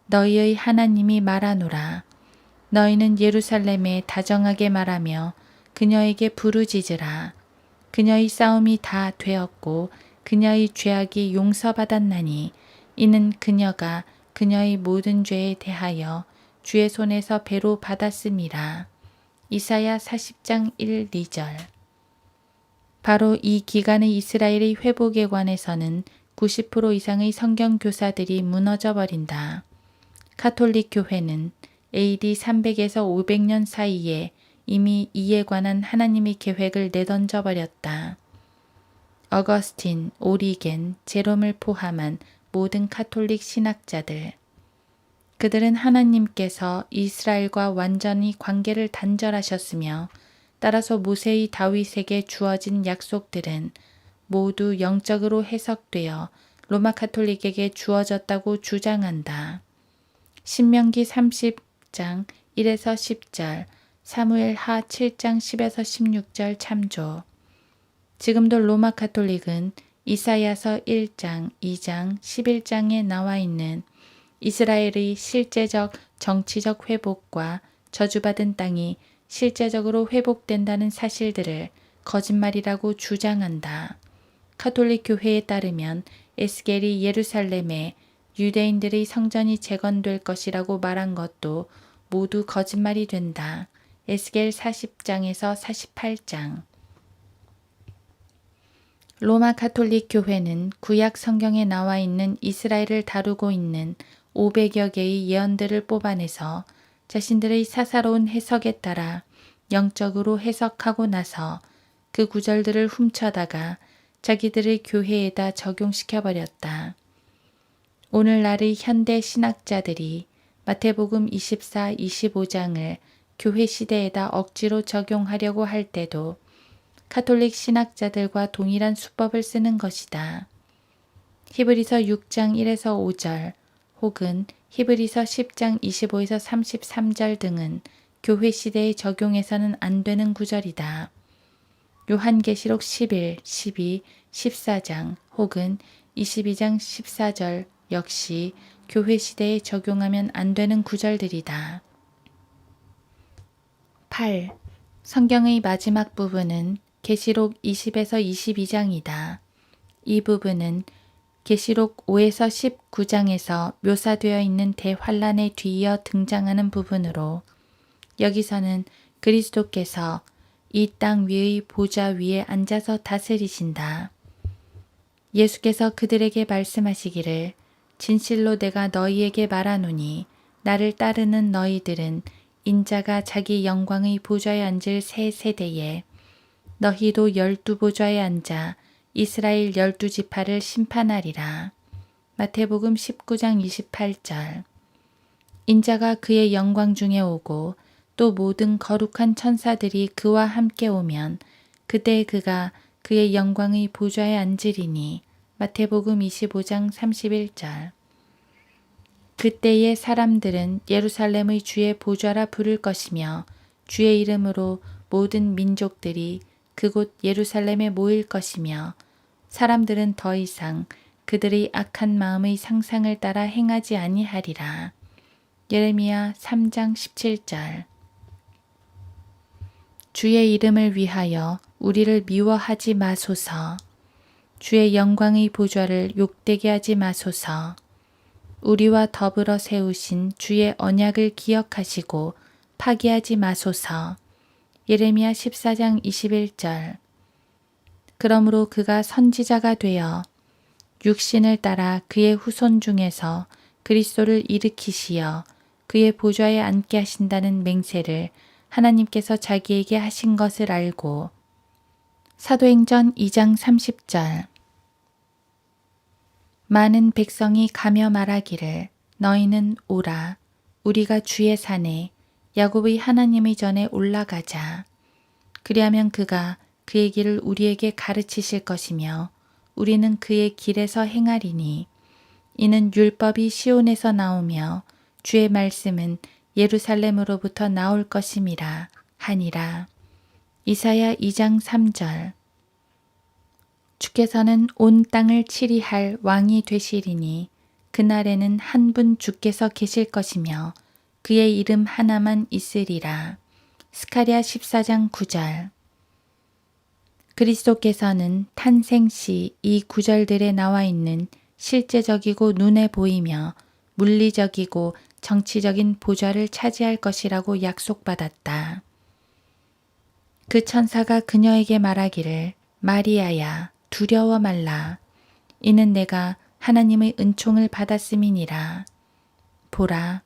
너희의 하나님이 말하노라. 너희는 예루살렘에 다정하게 말하며 그녀에게 부르짖으라. 그녀의 싸움이 다 되었고 그녀의 죄악이 용서받았나니 이는 그녀가 그녀의 모든 죄에 대하여 주의 손에서 배로 받았음이라. 이사야 40장 1, 2절. 바로 이 기간의 이스라엘의 회복에 관해서는 90% 이상의 성경 교사들이 무너져 버린다. 카톨릭 교회는 AD 300에서 500년 사이에 이미 이에 관한 하나님의 계획을 내던져 버렸다. 어거스틴, 오리겐, 제롬을 포함한 모든 카톨릭 신학자들. 그들은 하나님께서 이스라엘과 완전히 관계를 단절하셨으며 따라서 모세의 다윗에게 주어진 약속들은 모두 영적으로 해석되어 로마 카톨릭에게 주어졌다고 주장한다. 신명기 30장 1에서 10절, 사무엘 하 7장 10에서 16절 참조. 지금도 로마 카톨릭은 이사야서 1장, 2장, 11장에 나와 있는 이스라엘의 실제적 정치적 회복과 저주받은 땅이 실제적으로 회복된다는 사실들을 거짓말이라고 주장한다. 카톨릭 교회에 따르면 에스겔이 예루살렘에 유대인들의 성전이 재건될 것이라고 말한 것도 모두 거짓말이 된다. 에스겔 40장에서 48장. 로마 카톨릭 교회는 구약 성경에 나와 있는 이스라엘을 다루고 있는 500여 개의 예언들을 뽑아내서 자신들의 사사로운 해석에 따라 영적으로 해석하고 나서 그 구절들을 훔쳐다가 자기들의 교회에다 적용시켜버렸다. 오늘날의 현대 신학자들이 마태복음 24, 25장을 교회 시대에다 억지로 적용하려고 할 때도 카톨릭 신학자들과 동일한 수법을 쓰는 것이다. 히브리서 6장 1에서 5절 혹은 히브리서 10장 25에서 33절 등은 교회 시대에 적용해서는 안 되는 구절이다. 요한계시록 11, 12, 14장 혹은 22장 14절 역시 교회 시대에 적용하면 안 되는 구절들이다. 8. 성경의 마지막 부분은 계시록 20에서 22장이다. 이 부분은 계시록 5에서 19장에서 묘사되어 있는 대환란에 뒤이어 등장하는 부분으로 여기서는 그리스도께서 이 땅 위의 보좌 위에 앉아서 다스리신다. 예수께서 그들에게 말씀하시기를 진실로 내가 너희에게 말하노니 나를 따르는 너희들은 인자가 자기 영광의 보좌에 앉을 새 세대에 너희도 12보좌에 앉아 이스라엘 12지파를 심판하리라. 마태복음 19장 28절. 인자가 그의 영광 중에 오고 또 모든 거룩한 천사들이 그와 함께 오면 그때 그가 그의 영광의 보좌에 앉으리니. 마태복음 25장 31절. 그때의 사람들은 예루살렘의 주의 보좌라 부를 것이며 주의 이름으로 모든 민족들이 그곳 예루살렘에 모일 것이며 사람들은 더 이상 그들의 악한 마음의 상상을 따라 행하지 아니하리라. 예레미야 3장 17절. 주의 이름을 위하여 우리를 미워하지 마소서. 주의 영광의 보좌를 욕되게 하지 마소서. 우리와 더불어 세우신 주의 언약을 기억하시고 파기하지 마소서. 예레미야 14장 21절. 그러므로 그가 선지자가 되어 육신을 따라 그의 후손 중에서 그리스도를 일으키시어 그의 보좌에 앉게 하신다는 맹세를 하나님께서 자기에게 하신 것을 알고 사도행전 2장 30절. 많은 백성이 가며 말하기를 너희는 오라 우리가 주의 산에 야곱의 하나님의 전에 올라가자. 그리하면 그가 그의 길을 우리에게 가르치실 것이며 우리는 그의 길에서 행하리니 이는 율법이 시온에서 나오며 주의 말씀은 예루살렘으로부터 나올 것임이라 하니라. 이사야 2장 3절. 주께서는 온 땅을 치리할 왕이 되시리니 그날에는 한 분 주께서 계실 것이며 그의 이름 하나만 있으리라. 스가랴 14장 9절. 그리스도께서는 탄생 시 이 구절들에 나와 있는 실제적이고 눈에 보이며 물리적이고 정치적인 보좌를 차지할 것이라고 약속받았다. 그 천사가 그녀에게 말하기를 마리아야 두려워 말라. 이는 내가 하나님의 은총을 받았음이니라. 보라,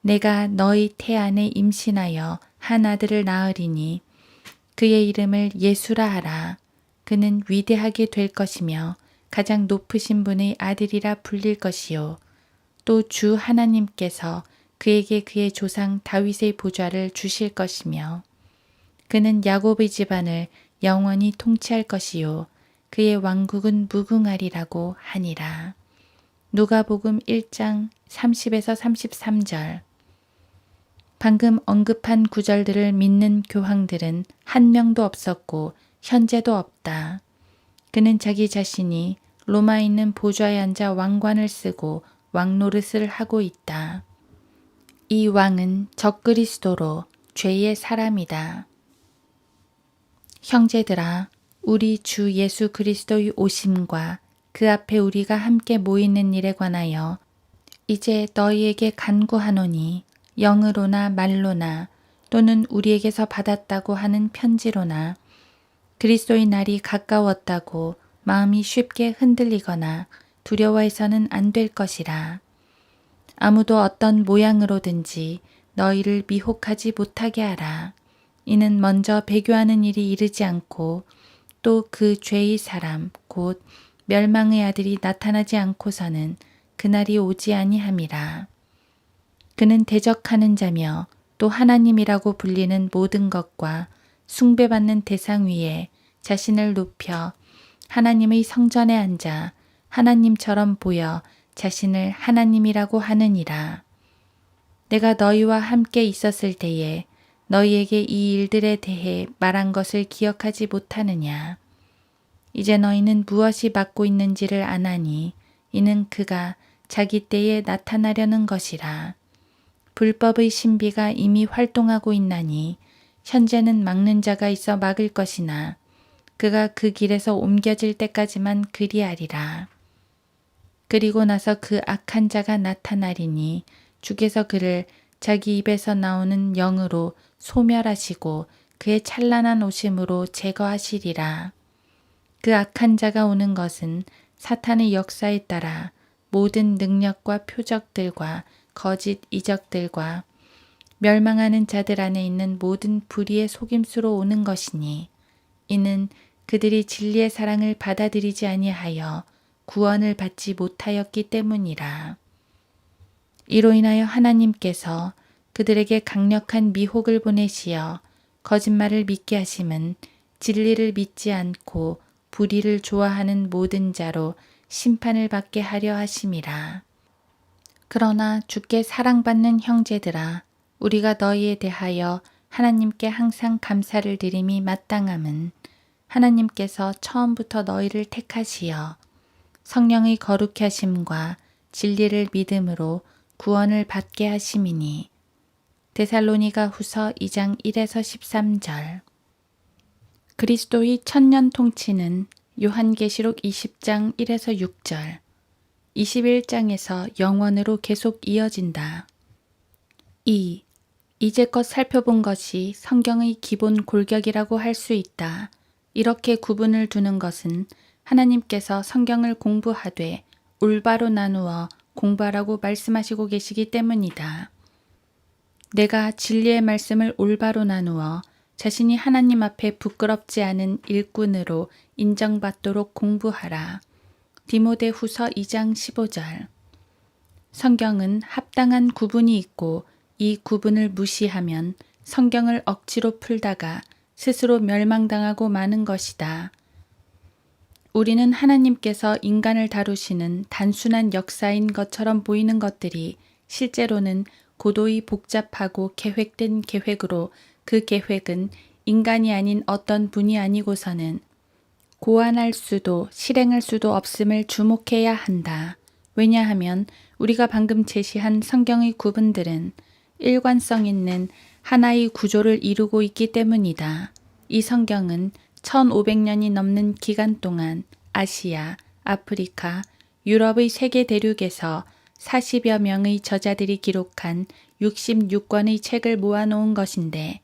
내가 너희 태안에 임신하여 한 아들을 낳으리니 그의 이름을 예수라 하라. 그는 위대하게 될 것이며 가장 높으신 분의 아들이라 불릴 것이요. 또 주 하나님께서 그에게 그의 조상 다윗의 보좌를 주실 것이며 그는 야곱의 집안을 영원히 통치할 것이요. 그의 왕국은 무궁하리라고 하니라. 누가복음 1장 30에서 33절. 방금 언급한 구절들을 믿는 교황들은 한 명도 없었고 현재도 없다. 그는 자기 자신이 로마에 있는 보좌에 앉아 왕관을 쓰고 왕노릇을 하고 있다. 이 왕은 적그리스도로 죄의 사람이다. 형제들아, 우리 주 예수 그리스도의 오심과 그 앞에 우리가 함께 모이는 일에 관하여 이제 너희에게 간구하노니 영으로나 말로나 또는 우리에게서 받았다고 하는 편지로나 그리스도의 날이 가까웠다고 마음이 쉽게 흔들리거나 두려워해서는 안 될 것이라. 아무도 어떤 모양으로든지 너희를 미혹하지 못하게 하라. 이는 먼저 배교하는 일이 이르지 않고 또 그 죄의 사람 곧 멸망의 아들이 나타나지 않고서는 그날이 오지 아니함이라. 그는 대적하는 자며 또 하나님이라고 불리는 모든 것과 숭배받는 대상 위에 자신을 높여 하나님의 성전에 앉아 하나님처럼 보여 자신을 하나님이라고 하느니라. 내가 너희와 함께 있었을 때에 너희에게 이 일들에 대해 말한 것을 기억하지 못하느냐. 이제 너희는 무엇이 맡고 있는지를 아나니 이는 그가 자기 때에 나타나려는 것이라. 불법의 신비가 이미 활동하고 있나니 현재는 막는 자가 있어 막을 것이나 그가 그 길에서 옮겨질 때까지만 그리하리라. 그리고 나서 그 악한 자가 나타나리니 주께서 그를 자기 입에서 나오는 영으로 소멸하시고 그의 찬란한 오심으로 제거하시리라. 그 악한 자가 오는 것은 사탄의 역사에 따라 모든 능력과 표적들과 거짓 이적들과 멸망하는 자들 안에 있는 모든 불의의 속임수로 오는 것이니 이는 그들이 진리의 사랑을 받아들이지 아니하여 구원을 받지 못하였기 때문이라. 이로 인하여 하나님께서 그들에게 강력한 미혹을 보내시어 거짓말을 믿게 하심은 진리를 믿지 않고 불의를 좋아하는 모든 자로 심판을 받게 하려 하심이라. 그러나 주께 사랑받는 형제들아, 우리가 너희에 대하여 하나님께 항상 감사를 드림이 마땅함은 하나님께서 처음부터 너희를 택하시어 성령의 거룩히 하심과 진리를 믿음으로 구원을 받게 하심이니. 데살로니가 후서 2장 1에서 13절. 그리스도의 천년 통치는 요한계시록 20장 1에서 6절, 21장에서 영원으로 계속 이어진다. 2. 이제껏 살펴본 것이 성경의 기본 골격이라고 할 수 있다. 이렇게 구분을 두는 것은 하나님께서 성경을 공부하되 올바로 나누어 공부하라고 말씀하시고 계시기 때문이다. 내가 진리의 말씀을 올바로 나누어 자신이 하나님 앞에 부끄럽지 않은 일꾼으로 인정받도록 공부하라. 디모데 후서 2장 15절. 성경은 합당한 구분이 있고 이 구분을 무시하면 성경을 억지로 풀다가 스스로 멸망당하고 마는 것이다. 우리는 하나님께서 인간을 다루시는 단순한 역사인 것처럼 보이는 것들이 실제로는 고도히 복잡하고 계획된 계획으로 그 계획은 인간이 아닌 어떤 분이 아니고서는 고안할 수도 실행할 수도 없음을 주목해야 한다. 왜냐하면 우리가 방금 제시한 성경의 구분들은 일관성 있는 하나의 구조를 이루고 있기 때문이다. 이 성경은 1500년이 넘는 기간 동안 아시아, 아프리카, 유럽의 세계 대륙에서 40여 명의 저자들이 기록한 66권의 책을 모아놓은 것인데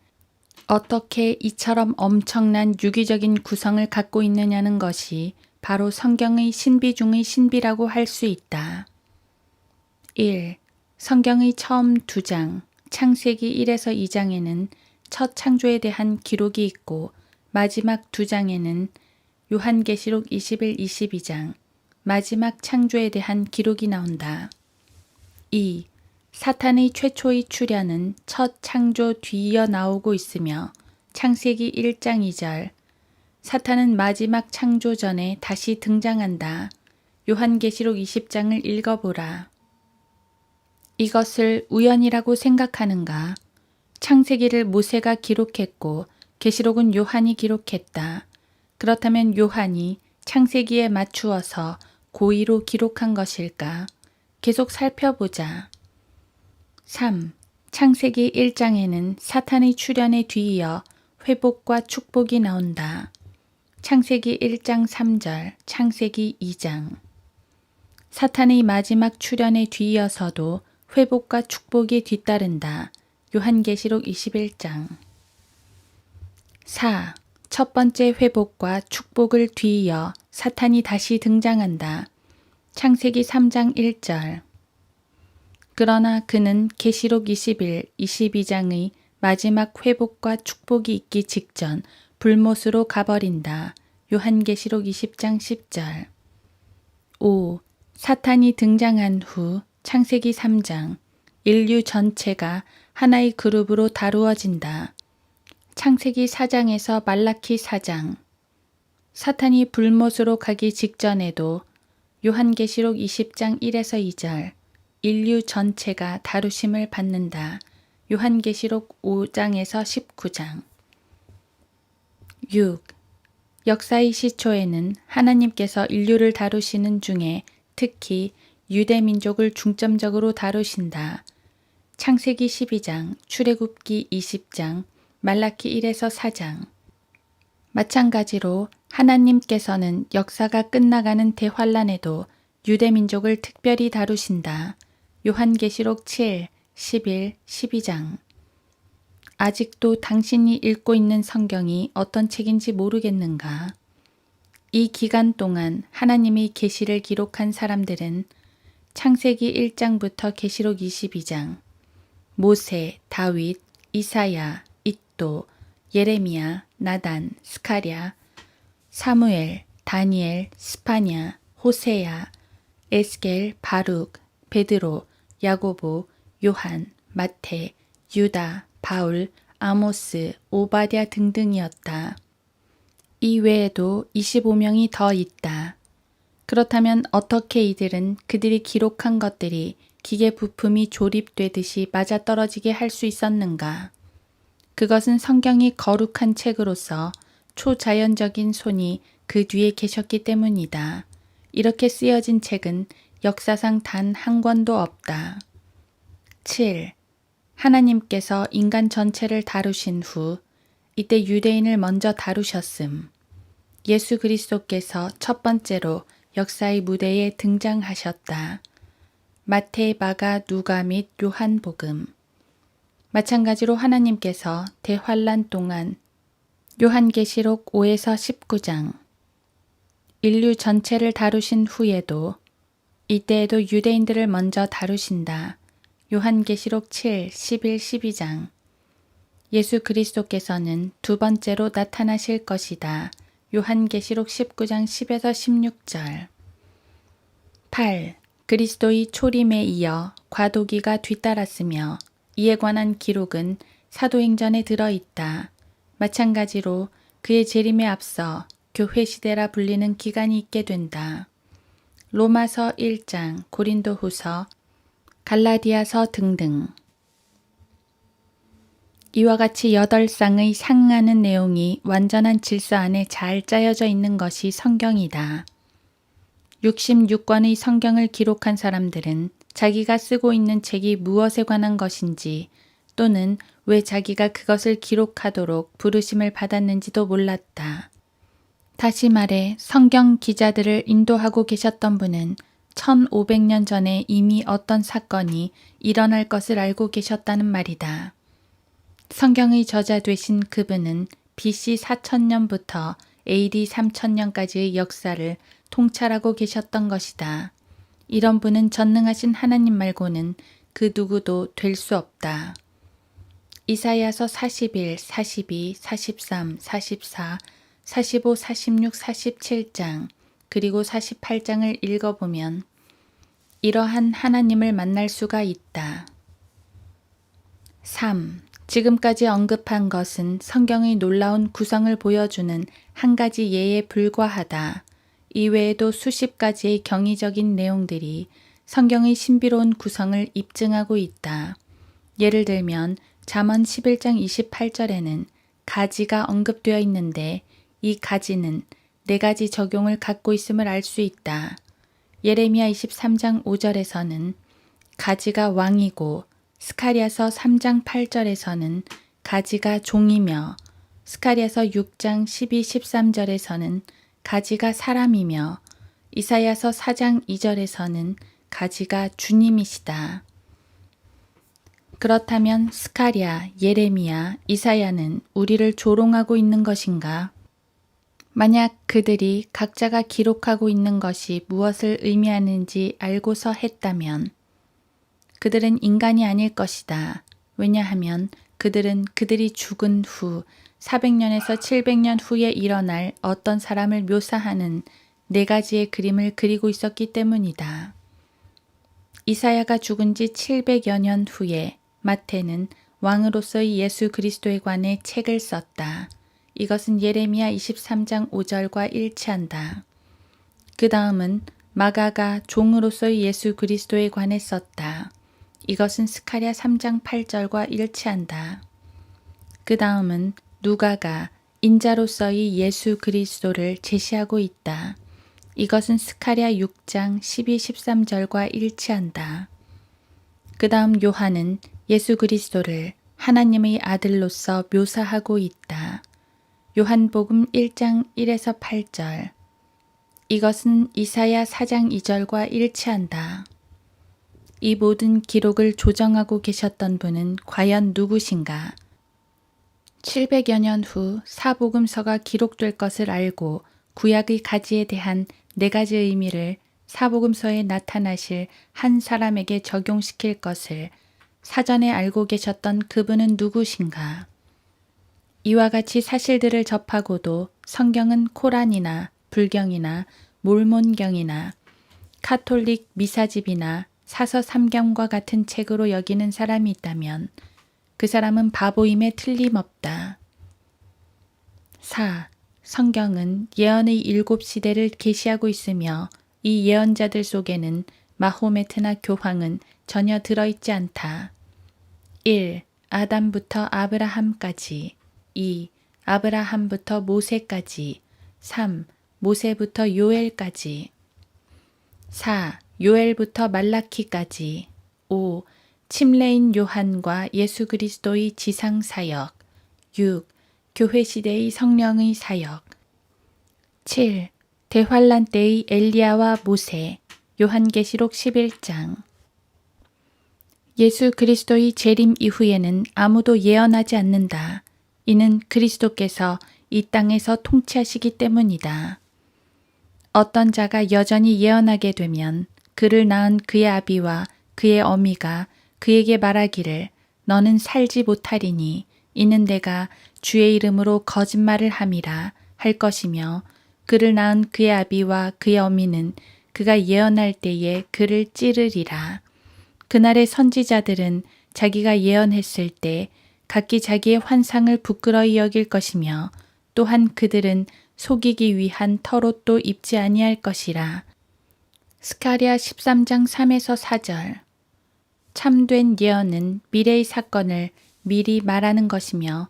어떻게 이처럼 엄청난 유기적인 구성을 갖고 있느냐는 것이 바로 성경의 신비 중의 신비라고 할 수 있다. 1. 성경의 처음 2장, 창세기 1에서 2장에는 첫 창조에 대한 기록이 있고 마지막 2장에는 요한계시록 21, 22장, 마지막 창조에 대한 기록이 나온다. 2. 사탄의 최초의 출현은 첫 창조 뒤이어 나오고 있으며 창세기 1장 2절, 사탄은 마지막 창조 전에 다시 등장한다. 요한계시록 20장을 읽어보라. 이것을 우연이라고 생각하는가? 창세기를 모세가 기록했고 계시록은 요한이 기록했다. 그렇다면 요한이 창세기에 맞추어서 고의로 기록한 것일까? 계속 살펴보자. 3. 창세기 1장에는 사탄의 출현에 뒤이어 회복과 축복이 나온다. 창세기 1장 3절, 창세기 2장. 사탄의 마지막 출현에 뒤이어서도 회복과 축복이 뒤따른다. 요한계시록 21장. 4. 첫 번째 회복과 축복을 뒤이어 사탄이 다시 등장한다. 창세기 3장 1절. 그러나 그는 계시록 21, 22장의 마지막 회복과 축복이 있기 직전 불못으로 가버린다. 요한계시록 20장 10절. 5. 사탄이 등장한 후 창세기 3장, 인류 전체가 하나의 그룹으로 다루어진다. 창세기 4장에서 말라키 4장. 사탄이 불못으로 가기 직전에도 요한계시록 20장 1에서 2절, 인류 전체가 다루심을 받는다. 요한계시록 5장에서 19장. 6. 역사의 시초에는 하나님께서 인류를 다루시는 중에 특히 유대민족을 중점적으로 다루신다. 창세기 12장, 출애굽기 20장, 말라키 1에서 4장. 마찬가지로 하나님께서는 역사가 끝나가는 대환란에도 유대민족을 특별히 다루신다. 요한계시록 7, 11, 12장. 아직도 당신이 읽고 있는 성경이 어떤 책인지 모르겠는가? 이 기간 동안 하나님의 계시를 기록한 사람들은 창세기 1장부터 계시록 22장, 모세, 다윗, 이사야, 잇도, 예레미야, 나단, 스가랴, 사무엘, 다니엘, 스파냐, 호세야, 에스겔, 바룩, 베드로, 야고보, 요한, 마태, 유다, 바울, 아모스, 오바댜 등등이었다. 이 외에도 25명이 더 있다. 그렇다면 어떻게 이들은 그들이 기록한 것들이 기계 부품이 조립되듯이 맞아떨어지게 할 수 있었는가? 그것은 성경이 거룩한 책으로서 초자연적인 손이 그 뒤에 계셨기 때문이다. 이렇게 쓰여진 책은 역사상 단 한 권도 없다. 7. 하나님께서 인간 전체를 다루신 후 이때 유대인을 먼저 다루셨음. 예수 그리스도께서 첫 번째로 역사의 무대에 등장하셨다. 마태, 마가, 누가 및 요한복음. 마찬가지로 하나님께서 대환란 동안 요한계시록 5에서 19장 인류 전체를 다루신 후에도 이때에도 유대인들을 먼저 다루신다. 요한계시록 7, 11, 12장. 예수 그리스도께서는 두 번째로 나타나실 것이다. 요한계시록 19장 10에서 16절. 8. 그리스도의 초림에 이어 과도기가 뒤따랐으며 이에 관한 기록은 사도행전에 들어있다. 마찬가지로 그의 재림에 앞서 교회 시대라 불리는 기간이 있게 된다. 로마서 1장, 고린도후서, 갈라디아서 등등. 이와 같이 8쌍의 상응하는 내용이 완전한 질서 안에 잘 짜여져 있는 것이 성경이다. 66권의 성경을 기록한 사람들은 자기가 쓰고 있는 책이 무엇에 관한 것인지 또는 왜 자기가 그것을 기록하도록 부르심을 받았는지도 몰랐다. 다시 말해 성경 기자들을 인도하고 계셨던 분은 1500년 전에 이미 어떤 사건이 일어날 것을 알고 계셨다는 말이다. 성경의 저자 되신 그분은 BC 4000년부터 AD 3000년까지의 역사를 통찰하고 계셨던 것이다. 이런 분은 전능하신 하나님 말고는 그 누구도 될 수 없다. 이사야서 41, 42, 43, 44, 45, 46, 47장 그리고 48장을 읽어보면 이러한 하나님을 만날 수가 있다. 3. 지금까지 언급한 것은 성경의 놀라운 구성을 보여주는 한 가지 예에 불과하다. 이외에도 수십 가지의 경이적인 내용들이 성경의 신비로운 구성을 입증하고 있다. 예를 들면 잠언 11장 28절에는 가지가 언급되어 있는데 이 가지는 네 가지 적용을 갖고 있음을 알 수 있다. 예레미야 23장 5절에서는 가지가 왕이고 스가랴서 3장 8절에서는 가지가 종이며 스가랴서 6장 12, 13절에서는 가지가 사람이며 이사야서 4장 2절에서는 가지가 주님이시다. 그렇다면 스가랴, 예레미야, 이사야는 우리를 조롱하고 있는 것인가? 만약 그들이 각자가 기록하고 있는 것이 무엇을 의미하는지 알고서 했다면 그들은 인간이 아닐 것이다. 왜냐하면 그들은 그들이 죽은 후 400년에서 700년 후에 일어날 어떤 사람을 묘사하는 네 가지의 그림을 그리고 있었기 때문이다. 이사야가 죽은 지 700여 년 후에 마태는 왕으로서의 예수 그리스도에 관해 책을 썼다. 이것은 예레미야 23장 5절과 일치한다. 그 다음은 마가가 종으로서의 예수 그리스도에 관해 썼다. 이것은 스가랴 3장 8절과 일치한다. 그 다음은 누가가 인자로서의 예수 그리스도를 제시하고 있다. 이것은 스가랴 6장 12, 13절과 일치한다. 그 다음 요한은 예수 그리스도를 하나님의 아들로서 묘사하고 있다. 요한복음 1장 1에서 8절. 이것은 이사야 4장 2절과 일치한다. 이 모든 기록을 조정하고 계셨던 분은 과연 누구신가? 700여 년 후 사복음서가 기록될 것을 알고 구약의 가지에 대한 4가지 의미를 사복음서에 나타나실 한 사람에게 적용시킬 것을 사전에 알고 계셨던 그분은 누구신가? 이와 같이 사실들을 접하고도 성경은 코란이나 불경이나 몰몬경이나 카톨릭 미사집이나 사서 삼경과 같은 책으로 여기는 사람이 있다면 그 사람은 바보임에 틀림없다. 4. 성경은 예언의 7시대를 계시하고 있으며 이 예언자들 속에는 마호메트나 교황은 전혀 들어있지 않다. 1. 아담부터 아브라함까지. 2. 아브라함부터 모세까지. 3. 모세부터 요엘까지. 4. 요엘부터 말라키까지. 5. 침례인 요한과 예수 그리스도의 지상 사역. 6. 교회 시대의 성령의 사역. 7. 대환란 때의 엘리야와 모세. 요한계시록 11장. 예수 그리스도의 재림 이후에는 아무도 예언하지 않는다. 이는 그리스도께서 이 땅에서 통치하시기 때문이다. 어떤 자가 여전히 예언하게 되면 그를 낳은 그의 아비와 그의 어미가 그에게 말하기를 너는 살지 못하리니 이는 내가 주의 이름으로 거짓말을 함이라 할 것이며 그를 낳은 그의 아비와 그의 어미는 그가 예언할 때에 그를 찌르리라. 그날의 선지자들은 자기가 예언했을 때 각기 자기의 환상을 부끄러이 여길 것이며 또한 그들은 속이기 위한 털옷도 입지 아니할 것이라. 스가랴 13장 3에서 4절. 참된 예언은 미래의 사건을 미리 말하는 것이며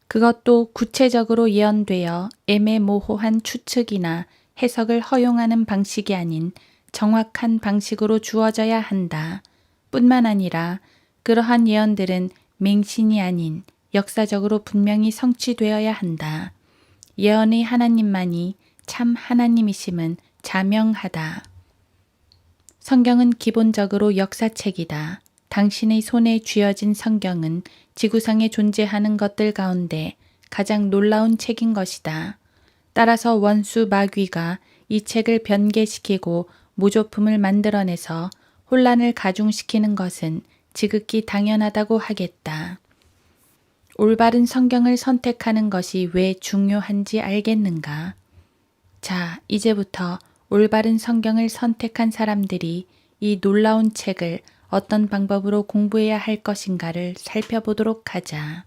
그것도 구체적으로 예언되어 애매모호한 추측이나 해석을 허용하는 방식이 아닌 정확한 방식으로 주어져야 한다. 뿐만 아니라 그러한 예언들은 맹신이 아닌 역사적으로 분명히 성취되어야 한다. 예언의 하나님만이 참 하나님이심은 자명하다. 성경은 기본적으로 역사책이다. 당신의 손에 쥐어진 성경은 지구상에 존재하는 것들 가운데 가장 놀라운 책인 것이다. 따라서 원수 마귀가 이 책을 변개시키고 모조품을 만들어내서 혼란을 가중시키는 것은 지극히 당연하다고 하겠다. 올바른 성경을 선택하는 것이 왜 중요한지 알겠는가? 자, 이제부터 올바른 성경을 선택한 사람들이 이 놀라운 책을 어떤 방법으로 공부해야 할 것인가를 살펴보도록 하자.